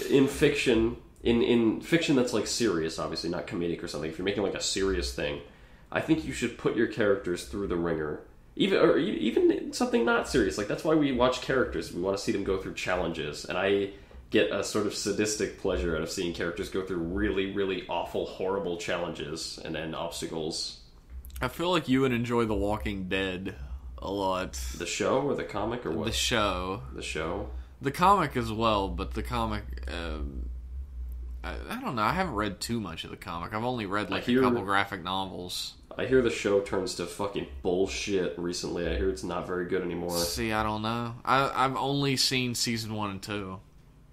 in fiction, in fiction that's like serious, obviously not comedic or something. If you're making like a serious thing, I think you should put your characters through the ringer. Even something not serious. Like, that's why we watch characters. We want to see them go through challenges. And I get a sort of sadistic pleasure out of seeing characters go through really, really awful, horrible challenges and obstacles. I feel like you would enjoy The Walking Dead a lot. The show or the comic or what? The show. The show? The comic as well, but the comic... I don't know. I haven't read too much of the comic. I've only read like a couple graphic novels. I hear the show turns to fucking bullshit recently. I hear it's not very good anymore. See, I don't know. I've only seen season 1 and 2.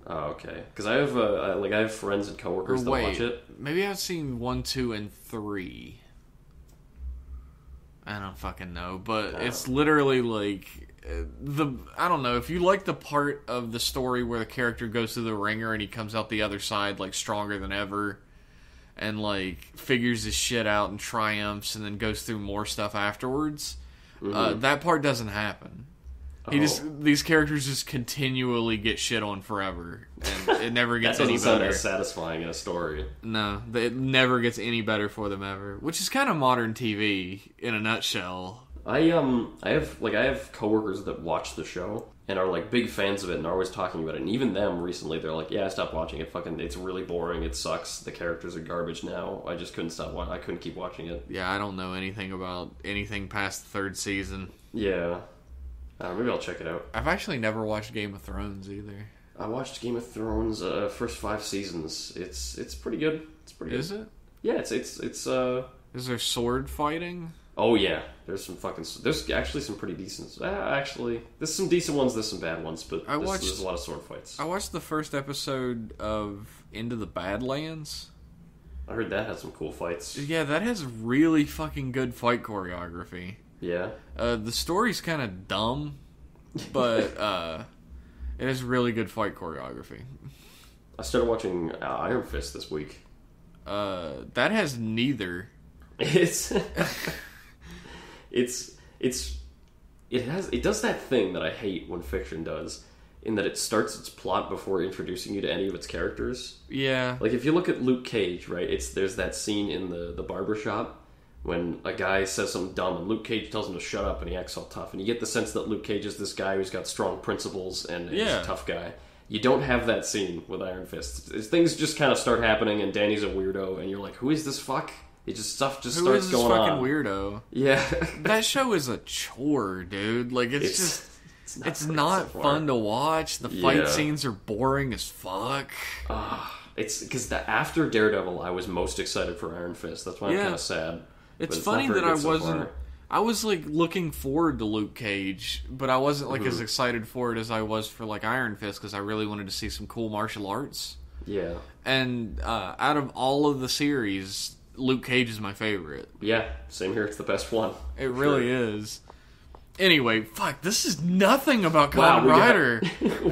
Oh, okay. Because I have friends and coworkers that watch it. Maybe I've seen 1, 2, and 3. I don't fucking know, but it's literally like I don't know, if you like the part of the story where the character goes through the ringer and he comes out the other side like stronger than ever and like figures his shit out and triumphs and then goes through more stuff afterwards, that part doesn't happen. These characters just continually get shit on forever, and it never gets any better. That doesn't sound as satisfying in a story. No, it never gets any better for them ever, which is kind of modern TV in a nutshell. I have coworkers that watch the show and are like big fans of it and are always talking about it. And even them recently, they're like, "Yeah, I stopped watching it. It's really boring. It sucks. The characters are garbage now. I just couldn't stop. I couldn't keep watching it." Yeah, I don't know anything about anything past the 3rd season. Yeah, maybe I'll check it out. I've actually never watched Game of Thrones either. I watched Game of Thrones first 5 seasons. It's pretty good. It's pretty good. Is it? Yeah, it's Is there sword fighting? Oh yeah, there's actually some pretty decent. Actually, there's some decent ones. There's some bad ones, but there's a lot of sword fights. I watched the first episode of Into the Badlands. I heard that had some cool fights. Yeah, that has really fucking good fight choreography. Yeah. The story's kind of dumb, but it has really good fight choreography. I started watching Iron Fist this week. That has neither. It does that thing that I hate when fiction does, in that it starts its plot before introducing you to any of its characters. Yeah. Like if you look at Luke Cage, right? There's that scene in the barbershop when a guy says something dumb and Luke Cage tells him to shut up and he acts all tough. And you get the sense that Luke Cage is this guy who's got strong principles and he's a tough guy. You don't have that scene with Iron Fist. Things just kind of start happening and Danny's a weirdo and you're like, who is this fuck? Stuff just starts going on. Who is this fucking weirdo? Yeah. That show is a chore, dude. Like, it's not fun to watch. The fight scenes are boring as fuck. It's because after Daredevil, I was most excited for Iron Fist. That's why I'm kind of sad. It's funny that I wasn't... I was, like, looking forward to Luke Cage, but I wasn't, like, as excited for it as I was for, like, Iron Fist, because I really wanted to see some cool martial arts. Yeah. And out of all of the series, Luke Cage is my favorite. Yeah, same here. It's the best one. It really is. Anyway, fuck, this is nothing about Kamen Rider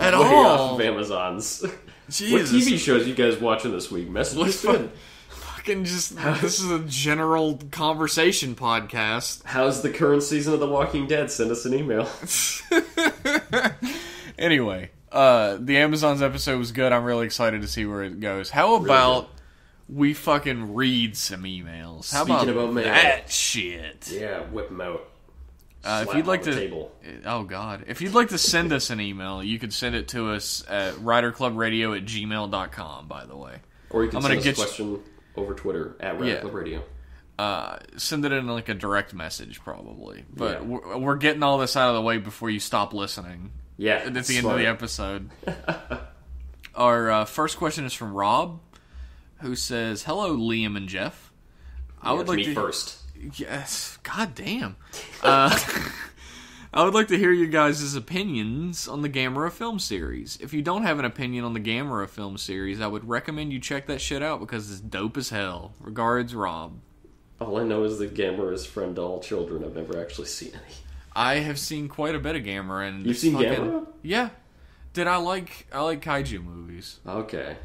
at all. Way off of Amazon's. Jesus. What TV shows you guys watching this week? Message us in. This is a general conversation podcast. How's the current season of The Walking Dead? Send us an email. Anyway, the Amazon's episode was good. I'm really excited to see where it goes. How about we fucking read some emails? How Speaking about mail. that shit? Yeah, whip them out. If you'd like to, table. oh god, if you'd like to send us an email, you could send it to us at riderclubradio@gmail.com. By the way, or you can send us a question over Twitter at riderclubradio. Send it in like a direct message, probably. But we're getting all this out of the way before you stop listening. Yeah, at the end of the episode. Our first question is from Rob, who says, "Hello, Liam and Jeff. I would like to first." Yes, god damn. I would like to hear you guys' opinions on the Gamera film series. If you don't have an opinion on the Gamera film series, I would recommend you check that shit out because it's dope as hell. Regards, Rob. All I know is that Gamera is friend to all children. I've never actually seen any. I have seen quite a bit of Gamera. And you've seen Gamera? Yeah. I like kaiju movies. Okay.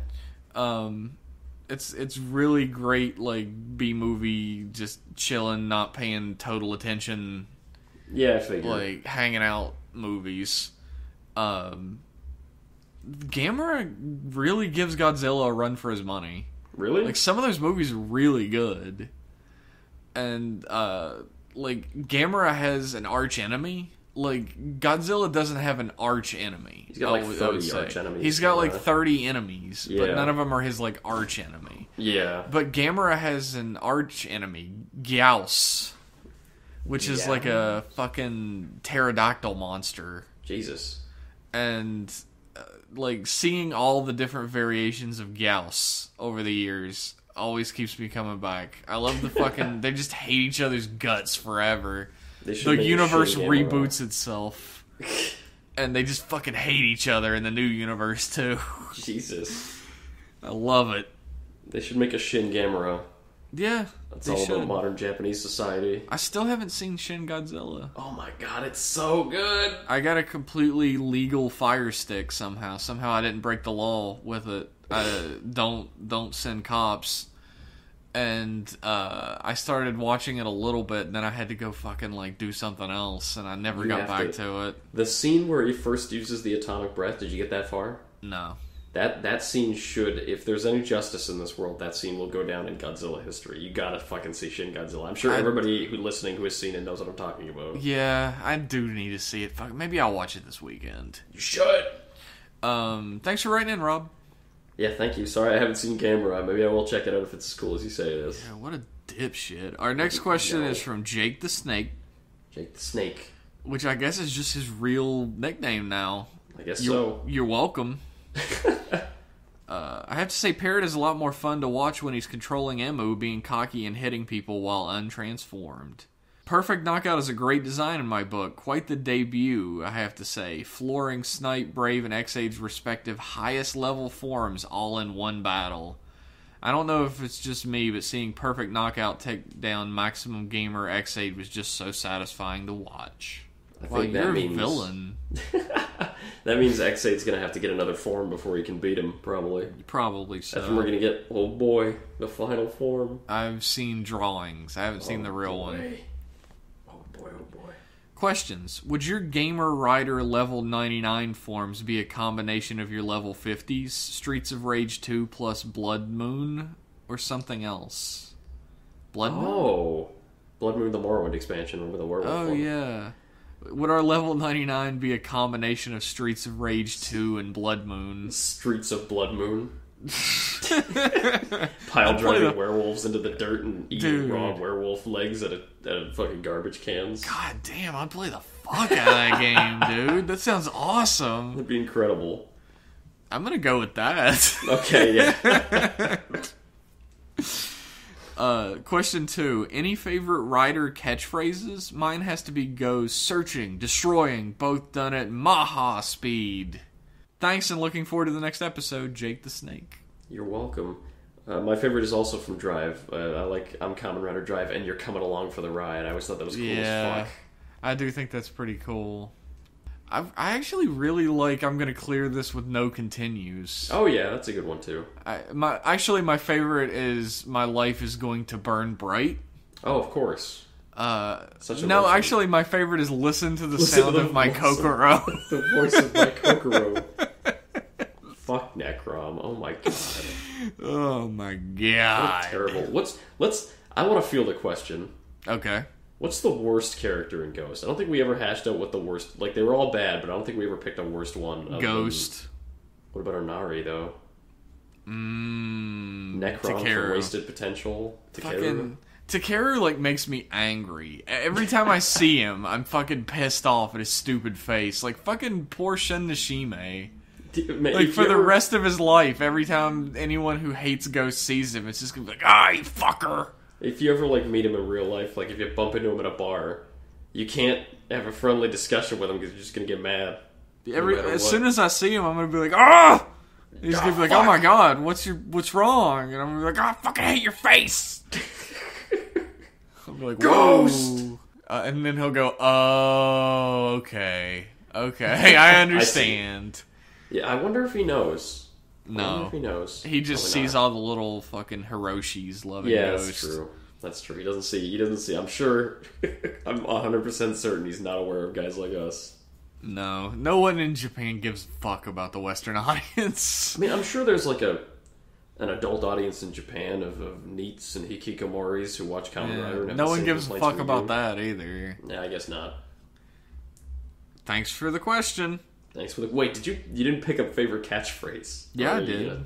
It's really great, like, B-movie, just chilling, not paying total attention. Yeah, I figured. Like, hanging out movies. Gamera really gives Godzilla a run for his money. Really? Like, some of those movies are really good. And, like, Gamera has an arch enemy. Like, Godzilla doesn't have an arch enemy. He's got like 30 arch enemies. He's got like 30 enemies, but none of them are his like arch enemy. Yeah. But Gamera has an arch enemy, Gyaos, which is like a fucking pterodactyl monster. Jesus. And like seeing all the different variations of Gyaos over the years always keeps me coming back. I love the fucking... They just hate each other's guts forever. The universe reboots itself. And they just fucking hate each other in the new universe, too. Jesus. I love it. They should make a Shin Gamera. Yeah, That's all about modern Japanese society. I still haven't seen Shin Godzilla. Oh my god, it's so good! I got a completely legal Fire Stick somehow. Somehow I didn't break the law with it. Don't send cops. And I started watching it a little bit, and then I had to go fucking like do something else, and I never got back to it. The scene where he first uses the atomic breath, did you get that far? No. That scene should, if there's any justice in this world, that scene will go down in Godzilla history. You gotta fucking see Shin Godzilla. I'm sure everybody who has seen it knows what I'm talking about. Yeah, I do need to see it. Fuck, maybe I'll watch it this weekend. You should. Thanks for writing in, Rob. Yeah, thank you. Sorry I haven't seen Gamera. Maybe I will check it out if it's as cool as you say it is. Yeah, what a dipshit. Our next question is from Jake the Snake. Jake the Snake. Which I guess is just his real nickname now. I guess so. You're welcome. I have to say, Parrot is a lot more fun to watch when he's controlling Emu, being cocky and hitting people while untransformed. Perfect Knockout is a great design in my book. Quite the debut, I have to say. Flooring Snipe, Brave, and X-Aid's respective highest level forms all in one battle. I don't know if it's just me, but seeing Perfect Knockout take down Maximum Gamer X-Aid was just so satisfying to watch. I think that means... a villain. That means X-Aid's going to have to get another form before he can beat him, probably. Probably so. That's when we're going to get, oh boy, the final form. I've seen drawings. I haven't seen the real one. Oh boy. Questions. Would your Gamer Rider level 99 forms be a combination of your level 50s, Streets of Rage 2 plus Blood Moon, or something else? Blood Moon? Oh. Blood Moon the Morrowind expansion. Remember the werewolf one? Yeah. Would our level 99 be a combination of Streets of Rage 2 and Blood Moon? Streets of Blood Moon. Pile driving werewolves into the dirt and eating raw werewolf legs out of fucking garbage cans. God damn, I'd play the fuck out of that game, dude. That sounds awesome. That'd be incredible. I'm gonna go with that. Okay, yeah. Question 2. Any favorite Rider catchphrases? Mine has to be go searching, destroying, both done at Maha speed. Thanks, and looking forward to the next episode, Jake the Snake. You're welcome. My favorite is also from Drive. I'm Kamen Rider Drive, and you're coming along for the ride. I always thought that was cool as fuck. I do think that's pretty cool. I actually really like I'm going to clear this with no continues. Oh yeah, that's a good one too. My favorite is my life is going to burn bright. Oh, of course. Actually, my favorite is listen to the sound of my Kokoro. The voice of my Kokoro. Fuck Necrom. Oh my god. Oh my god. What terrible. I want to field a question. Okay. What's the worst character in Ghost? I don't think we ever hashed out what the worst... Like, they were all bad, but I don't think we ever picked a worst one. Ghost. What about Onari, though? Necrom for Wasted Potential. Takeru, makes me angry. Every time I see him, I'm fucking pissed off at his stupid face. Like, fucking poor Shin Nishime. The rest of his life, every time anyone who hates Ghost sees him, it's just gonna be like, you fucker! If you ever, meet him in real life, if you bump into him at a bar, you can't have a friendly discussion with him because you're just gonna get mad. As soon as I see him, I'm gonna be like, ah! He's gonna be like, oh my god, what's wrong? And I'm gonna be like, I fucking hate your face! I'll be like, Ghost! And then he'll go, oh, okay, I understand. Yeah, I wonder if he knows. No. He knows. He just sees all the little fucking Hiroshis loving Ghost. Yeah, that's true. He doesn't see. I'm sure, I'm 100% certain he's not aware of guys like us. No one in Japan gives a fuck about the Western audience. I mean, I'm sure there's an adult audience in Japan of NEETs and hikikomoris who watch Kamen Rider. And no one gives a fuck about that either. Yeah, I guess not. Thanks for the question. Thanks for the... Wait, you didn't pick up favorite catchphrase? Yeah, I did.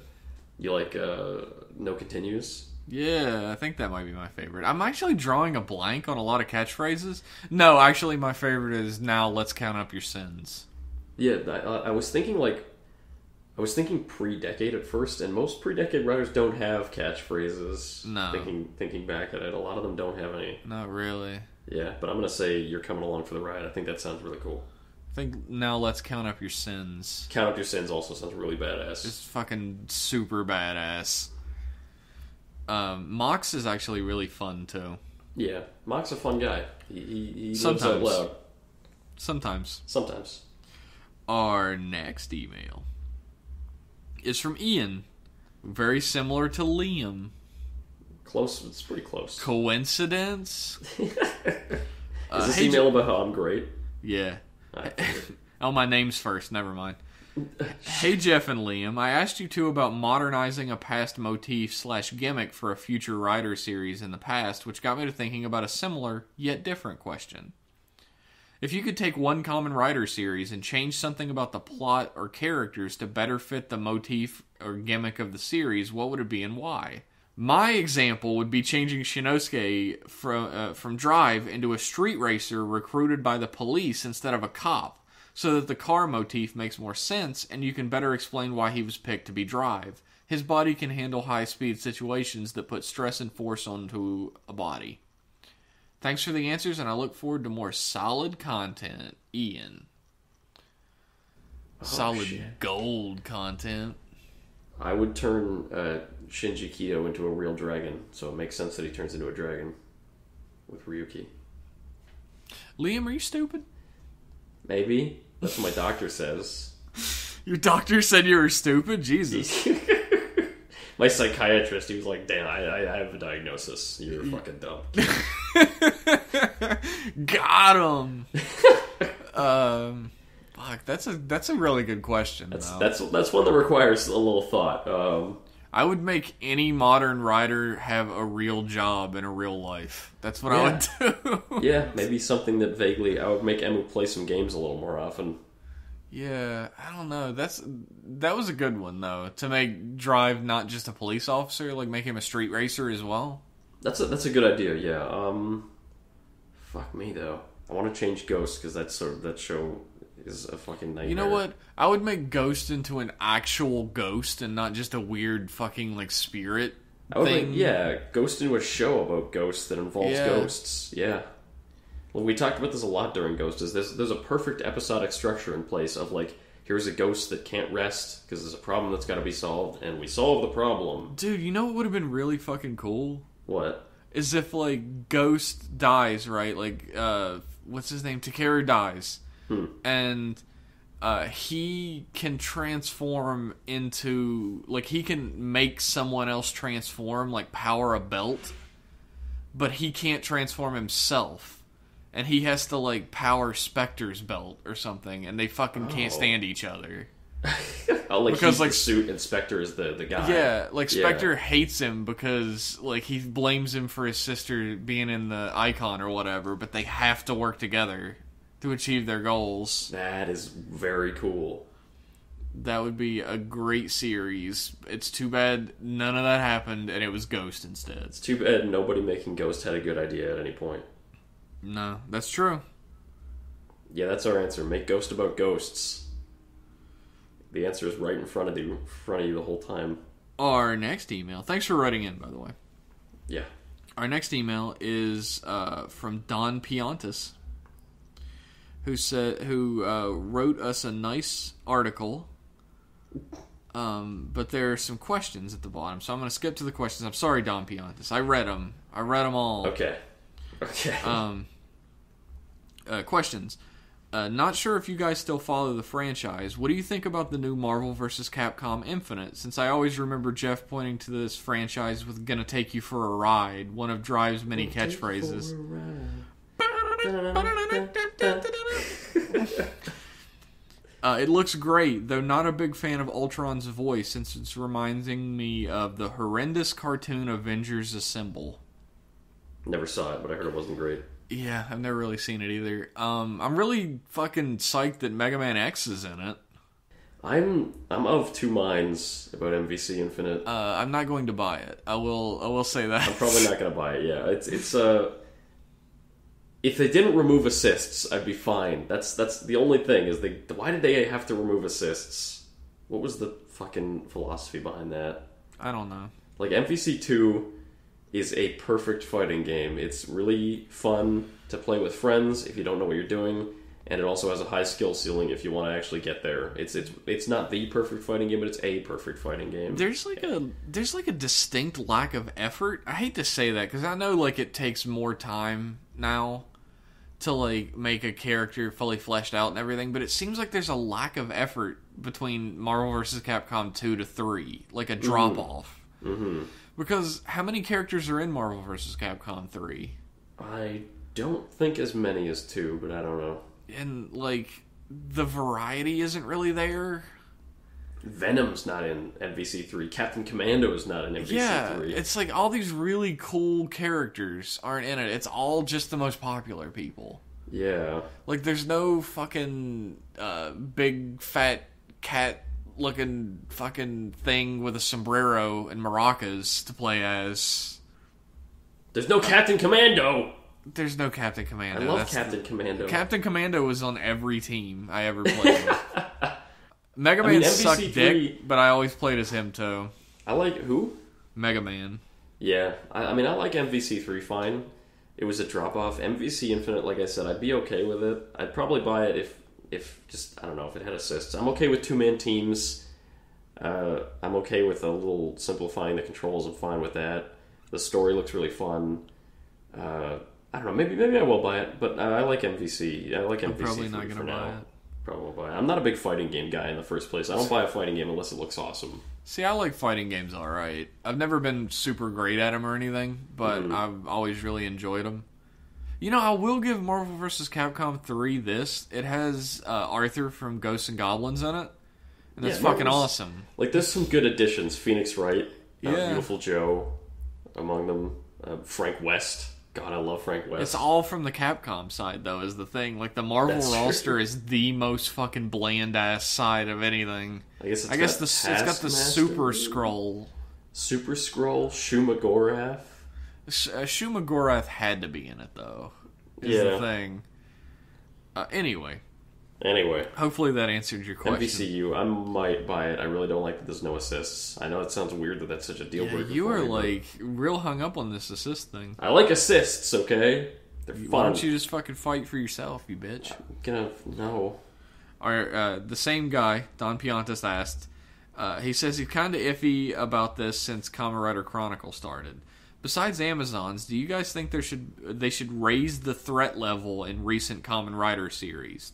You like, no continues? Yeah, I think that might be my favorite. I'm actually drawing a blank on a lot of catchphrases. No, actually, my favorite is now let's count up your sins. Yeah, I was thinking, pre-decade at first, and most pre-decade writers don't have catchphrases. No. Thinking back at it, a lot of them don't have any. Not really. Yeah, but I'm going to say you're coming along for the ride. I think that sounds really cool. I think now let's count up your sins. Count up your sins also sounds really badass. It's fucking super badass. Mox is actually really fun too. Yeah, Mox's a fun guy. He sometimes lives out loud. Sometimes. Our next email is from Ian. Very similar to Liam. Close. It's pretty close. Coincidence? Is this email about how I'm great? Yeah. Oh, my name's first. Never mind. Hey, Jeff and Liam. I asked you two about modernizing a past motif/gimmick for a future Rider series in the past, which got me to thinking about a similar, yet different question. If you could take one Kamen Rider series and change something about the plot or characters to better fit the motif or gimmick of the series, what would it be and why? My example would be changing Shinosuke from Drive into a street racer recruited by the police instead of a cop, so that the car motif makes more sense and you can better explain why he was picked to be Drive. His body can handle high-speed situations that put stress and force onto a body. Thanks for the answers, and I look forward to more solid content. Ian. Solid gold content. I would turn Shinji Kido into a real dragon, so it makes sense that he turns into a dragon with Ryuki. Liam, are you stupid? Maybe. That's what my doctor says. Your doctor said you were stupid? Jesus. My psychiatrist, he was like, damn, I have a diagnosis. You're fucking dumb. Got him. Fuck, that's a really good question. That's one that requires a little thought. I would make any modern writer have a real job in a real life. That's what I would do. Yeah, maybe something that vaguely... I would make Emu play some games a little more often. Yeah, I don't know. That was a good one, though. To make Drive not just a police officer, like make him a street racer as well. That's a good idea, yeah. Fuck me, though. I want to change Ghost, because that show is a fucking nightmare. You know what? I would make Ghost into an actual ghost and not just a weird fucking, like, spirit thing. Ghost into a show about ghosts that involves ghosts. Yeah. Well, we talked about this a lot during Ghost, is there's a perfect episodic structure in place of, like, here's a ghost that can't rest because there's a problem that's got to be solved, and we solve the problem. Dude, you know what would have been really fucking cool? What? Is if, like, Ghost dies, right? Like, what's his name? Takeru dies. And he can transform into... Like, he can make someone else transform, like, power a belt. But he can't transform himself. And he has to, like, power Spectre's belt or something. And they fucking can't stand each other. Because, he's like, the suit and Spectre is the guy. Yeah, like, Spectre hates him because, like, he blames him for his sister being in the Icon or whatever. But they have to work together to achieve their goals. That is very cool. That would be a great series. It's too bad none of that happened and it was Ghost instead. It's too bad nobody making Ghost had a good idea at any point. No, that's true. Yeah, that's our answer. Make Ghost about ghosts. The answer is right in front of you the whole time. Our next email. Thanks for writing in, by the way. Yeah. Our next email is from Don Piantis, who wrote us a nice article, but there are some questions at the bottom, so I'm going to skip to the questions. I'm sorry, Don Piantis. I read them all. Okay. Questions. Not sure if you guys still follow the franchise. What do you think about the new Marvel vs. Capcom Infinite? Since I always remember Jeff pointing to this franchise with "Gonna take you for a ride," one of Drive's many catchphrases. It looks great, though not a big fan of Ultron's voice, since it's reminding me of the horrendous cartoon Avengers Assemble. Never saw it, but I heard it wasn't great. Yeah, I've never really seen it either. I'm really fucking psyched that Mega Man X is in it. I'm of two minds about MVC Infinite. I'm not going to buy it. I will say that. I'm probably not going to buy it. Yeah, it's if they didn't remove assists, I'd be fine. That's the only thing is why did they have to remove assists? What was the fucking philosophy behind that? I don't know. Like, MVC 2 is a perfect fighting game. It's really fun to play with friends if you don't know what you're doing, and it also has a high skill ceiling if you want to actually get there. It's not the perfect fighting game, but it's a perfect fighting game. There's like a distinct lack of effort. I hate to say that because I know like it takes more time now to like make a character fully fleshed out and everything, but it seems like there's a lack of effort between Marvel vs. Capcom 2 to 3, like a drop off. Mm-hmm. Because how many characters are in Marvel vs. Capcom 3? I don't think as many as 2, but I don't know. And, like, the variety isn't really there. Venom's not in MVC 3. Captain Commando is not in MVC 3. It's like all these really cool characters aren't in it. It's all just the most popular people. Yeah. Like, there's no fucking big, fat cat looking fucking thing with a sombrero and maracas to play as. There's no Captain Commando! There's no Captain Commando. I love Captain Commando. Captain Commando was on every team I ever played with. Mega Man sucked dick, but I always played as him too. I like who? Mega Man. Yeah, I mean I like MVC 3 fine. It was a drop off. MVC Infinite, like I said, I'd be okay with it. I'd probably buy it if just, I don't know, if it had assists. I'm okay with 2-man teams. I'm okay with a little simplifying the controls. I'm fine with that. The story looks really fun. I don't know, maybe I will buy it, but I like MVC. I like MVC probably not for gonna now. buy it. Probably won't buy it. I'm not a big fighting game guy in the first place. I don't buy a fighting game unless it looks awesome. See, I like fighting games alright. I've never been super great at them or anything, but I've always really enjoyed them. You know, I will give Marvel vs. Capcom 3 this. It has Arthur from Ghosts and Goblins in it, and that's fucking awesome. Like, there's some good additions. Phoenix Wright Beautiful Joe among them. Frank West. God, I love Frank West. It's all from the Capcom side, though, is the thing. Like, the Marvel roster is the most fucking bland-ass side of anything. I guess it's got the Super Skrull. Super Skrull, Shuma Gorath. Shuma Gorath had to be in it, though. Is the thing. Anyway. Hopefully that answered your question. MVCU, I might buy it. I really don't like that there's no assists. I know it sounds weird that that's such a deal breaker. You are like real hung up on this assist thing. I like assists, okay? They're fun. Why don't you just fucking fight for yourself, you bitch? No. The same guy, Don Piantas, asked, he says he's kind of iffy about this since Kamen Rider Chronicle started. Besides Amazons, do you guys think they should raise the threat level in recent Kamen Rider series?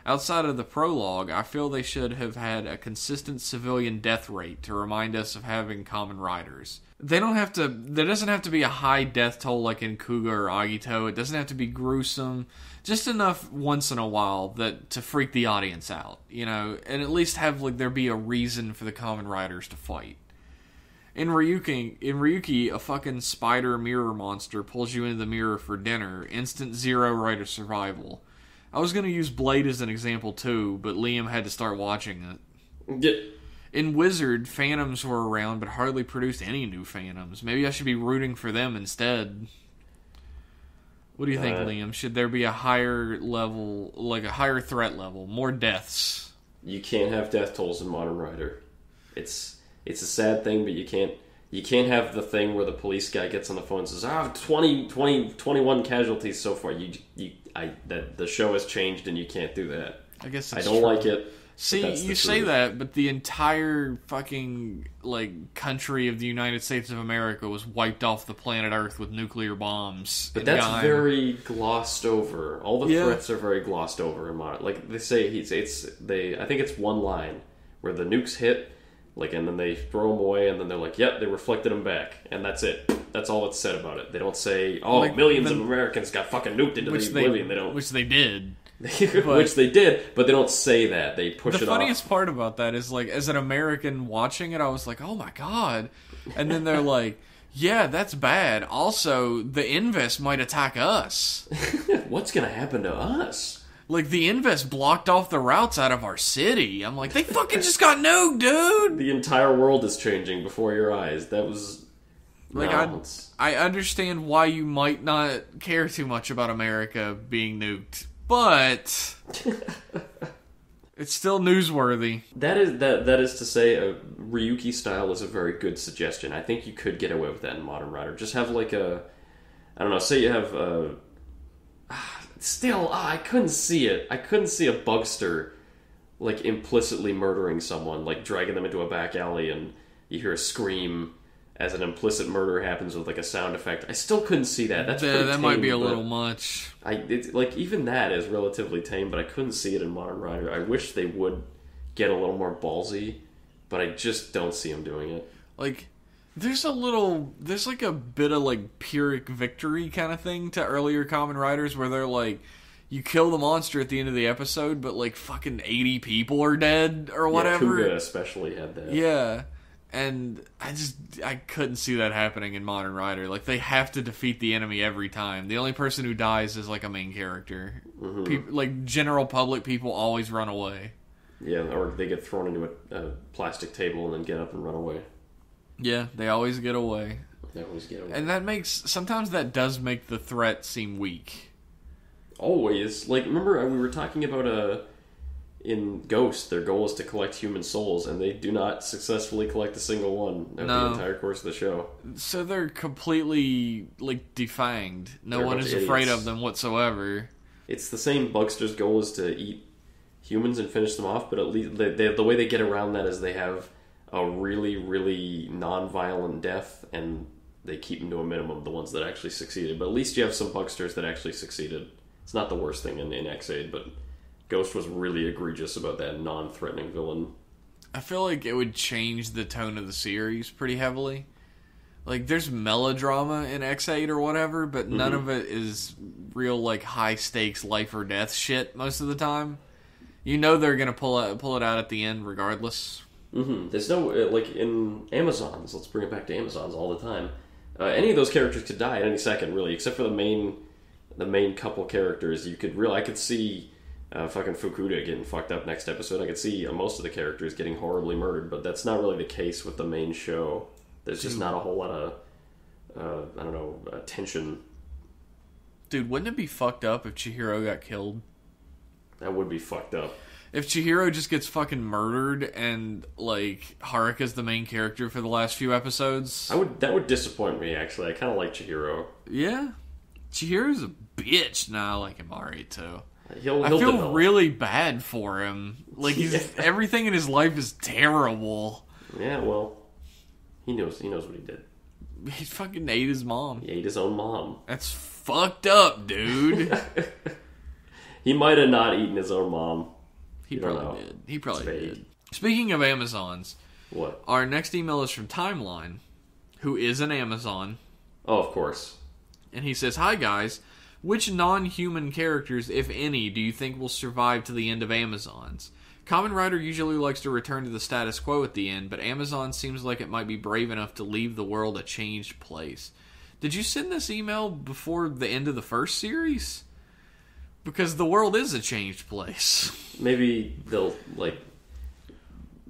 Outside of the prologue, I feel they should have had a consistent civilian death rate to remind us of having Kamen Riders. There doesn't have to be a high death toll like in Kuga or Agito. It doesn't have to be gruesome. Just enough once in a while to freak the audience out, and at least have there be a reason for the Kamen Riders to fight. In Ryuki, a fucking spider mirror monster pulls you into the mirror for dinner. Instant 0 right of survival. I was going to use Blade as an example too, but Liam had to start watching it. Yeah. In Wizard, Phantoms were around, but hardly produced any new Phantoms. Maybe I should be rooting for them instead. What do you think, Liam? Should there be a higher level, a higher threat level, more deaths? You can't have death tolls in Modern Rider. It's a sad thing, but you can't have the thing where the police guy gets on the phone and says, 21 casualties so far. The show has changed and you can't do that. I guess I don't like it. See, you say that, but the entire fucking country of the United States of America was wiped off the planet Earth with nuclear bombs. But that's very glossed over. All the threats are very glossed over in modern. Like they say, I think it's one line where the nukes hit, and then they throw them away, and then they're like, "Yep, they reflected them back," and that's it. That's all that's said about it. They don't say, millions of Americans got fucking nuked into the oblivion. They don't. Which they did. Which they did, but they don't say that. They push it off. The funniest part about that is, as an American watching it, I was like, oh my god. And then they're like, yeah, that's bad. Also, the Inves might attack us. What's going to happen to us? The Inves blocked off the routes out of our city. I'm like, they fucking just got nuked, dude. The entire world is changing before your eyes. That was... I understand why you might not care too much about America being nuked, but it's still newsworthy. That is to say, a Ryuki style is a very good suggestion. I think you could get away with that in Modern Rider. Just have say you have I couldn't see it. I couldn't see a bugster implicitly murdering someone, dragging them into a back alley and you hear a scream as an implicit murder happens with a sound effect. I still couldn't see that. That's pretty tame, might be a little much. Even that is relatively tame, but I couldn't see it in Modern Rider. I wish they would get a little more ballsy, but I just don't see them doing it. There's a bit of Pyrrhic victory kind of thing to earlier Kamen Riders where they're you kill the monster at the end of the episode, but fucking 80 people are dead or whatever. Yeah, Kuga especially had that. Yeah. And I couldn't see that happening in Modern Rider. They have to defeat the enemy every time. The only person who dies is a main character. Mm-hmm. General public people always run away. Yeah, or they get thrown into a plastic table and then get up and run away. Yeah, they always get away. And sometimes that does make the threat seem weak. Always. Remember we were talking about in Ghost, their goal is to collect human souls, and they do not successfully collect a single one the entire course of the show. So they're completely, defanged. No one is afraid of them whatsoever. It's the same. Bugster's goal is to eat humans and finish them off, but at least the way they get around that is they have a really, really non-violent death, and they keep them to a minimum, the ones that actually succeeded. But at least you have some Bugsters that actually succeeded. It's not the worst thing in X-Aid, but... Ghost was really egregious about that non-threatening villain. I feel like it would change the tone of the series pretty heavily. There's melodrama in X8 or whatever, but none of it is real, high-stakes life or death shit most of the time. They're going to pull it out at the end regardless. There's no, like, in Amazons, let's bring it back to Amazons all the time, any of those characters could die at any second, really, except for the main couple characters. I could see fucking Fukuda getting fucked up next episode. I could see most of the characters getting horribly murdered, but that's not really the case with the main show. There's just not a whole lot of, tension. Dude, wouldn't it be fucked up if Chihiro got killed? That would be fucked up. If Chihiro just gets fucking murdered and, like, Haruka's the main character for the last few episodes... That would disappoint me, actually. I kind of like Chihiro. Yeah. Chihiro's a bitch. Nah, I like him alright, too. He'll I feel develop. really bad for him. Like, everything in his life is terrible. Yeah, well, he knows what he did. He fucking ate his mom. He ate his own mom. That's fucked up, dude. He might have not eaten his own mom. He probably did. He probably did. Speaking of Amazons, what? Our next email is from Timeline, who is an Amazon. Oh, of course. And he says, "Hi guys, which non-human characters, if any, do you think will survive to the end of Amazons? Kamen Rider usually likes to return to the status quo at the end, but Amazon seems like it might be brave enough to leave the world a changed place." Did you send this email before the end of the first series? Because the world is a changed place. Maybe they'll, like,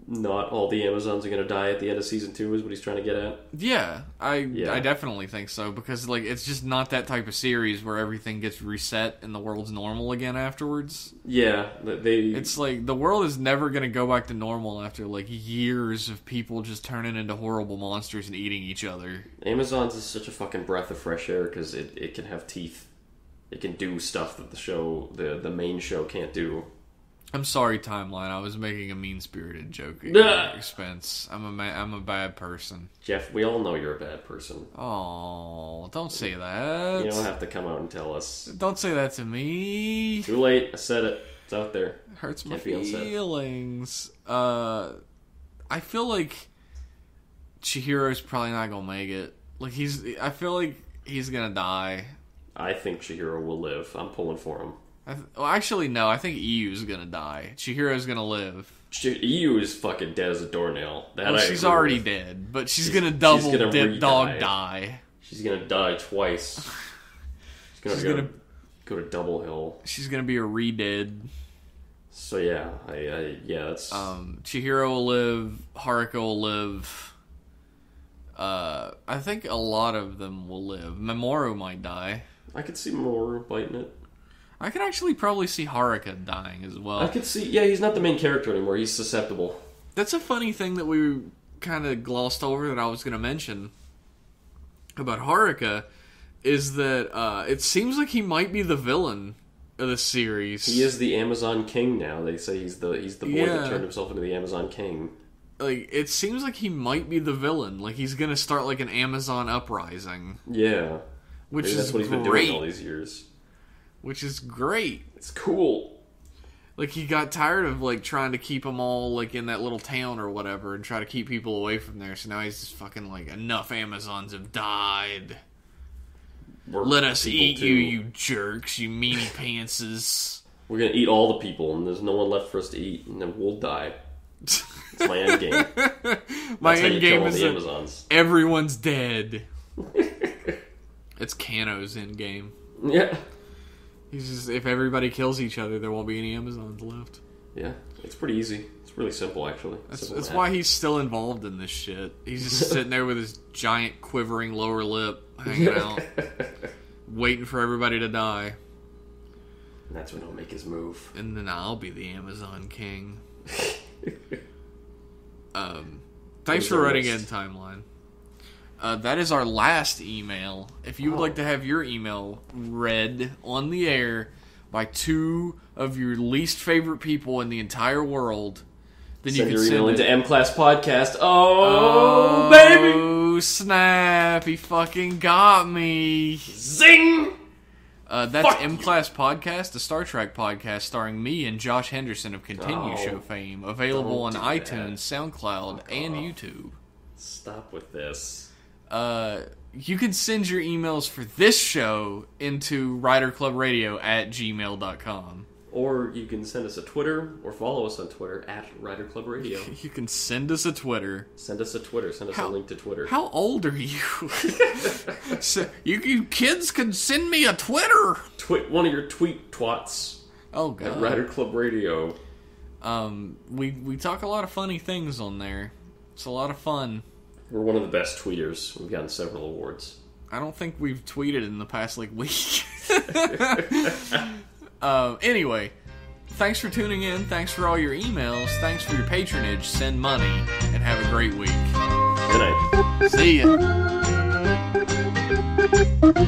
not all the Amazons are going to die at the end of Season 2 is what he's trying to get at? Yeah, I definitely think so. Because, like, it's just not that type of series where everything gets reset and the world's normal again afterwards. Yeah, It's like, the world is never going to go back to normal after, like, years of people just turning into horrible monsters and eating each other. Amazons is such a fucking breath of fresh air because it can have teeth. It can do stuff that the main show can't do. I'm sorry, Timeline. I was making a mean-spirited joke at your expense. I'm a bad person. Jeff, we all know you're a bad person. Oh, don't say that. You don't have to come out and tell us. Don't say that to me. Too late. I said it. It's out there. It hurts my Can't be unsaid. feelings. I feel like Chihiro's probably not gonna make it. Like I feel like he's gonna die. I think Chihiro will live. I'm pulling for him. Well, actually, no. I think Iyu's gonna die. Chihiro's gonna live. EU is fucking dead as a doornail. She's already dead, but she's gonna double dip dog die. She's gonna die twice. She's gonna go to Double Hill. She's gonna be a re-dead. So yeah, that's... Chihiro will live. Haruka will live. I think a lot of them will live. Mamoru might die. I could see Mamoru biting it. I could actually probably see Haruka dying as well. I could see... Yeah, he's not the main character anymore. He's susceptible. That's a funny thing that we kind of glossed over that I was going to mention about Haruka, is that it seems like he might be the villain of the series. He is the Amazon King now. They say he's the boy that turned himself into the Amazon King. Like, it seems like he might be the villain. Like, he's going to start like an Amazon uprising. Yeah. Which Maybe is that's what he's been doing all these years. Which is great. It's cool. Like, he got tired of, like, trying to keep them all, like, in that little town or whatever and try to keep people away from there. So now he's just fucking like, enough Amazons have died. Let us eat you, you jerks, you meanie pantses. We're gonna eat all the people, and there's no one left for us to eat, and then we'll die. It's my end game. My end game is that Amazons. Everyone's dead. It's Kano's end game. Yeah. He's just, if everybody kills each other, there won't be any Amazons left. Yeah, it's pretty easy. It's really simple, actually. That's why he's still involved in this shit. He's just sitting there with his giant quivering lower lip hanging out, waiting for everybody to die. And that's when he'll make his move. And then I'll be the Amazon King. Thanks for writing in, Timeline. That is our last email. If you would like to have your email read on the air by two of your least favorite people in the entire world, then you can send your email into M-Class Podcast. Oh, baby! Oh, snap. He fucking got me. Zing! That's M-Class Podcast, a Star Trek podcast starring me and Josh Henderson of Continue Show fame. Available on iTunes, SoundCloud, and YouTube. Stop with this. You can send your emails for this show into riderclubradio@gmail.com. Or you can send us a Twitter or follow us on Twitter at Rider Club Radio. You can send us a Twitter. Send us a Twitter. Send us a link to Twitter. How old are you? So, you kids can send me a Twitter. One of your tweet twats. Oh, God. At Rider Club Radio. We talk a lot of funny things on there. It's a lot of fun. We're one of the best tweeters. We've gotten several awards. I don't think we've tweeted in the past, week. Anyway, thanks for tuning in. Thanks for all your emails. Thanks for your patronage. Send money. And have a great week. Good night. See ya.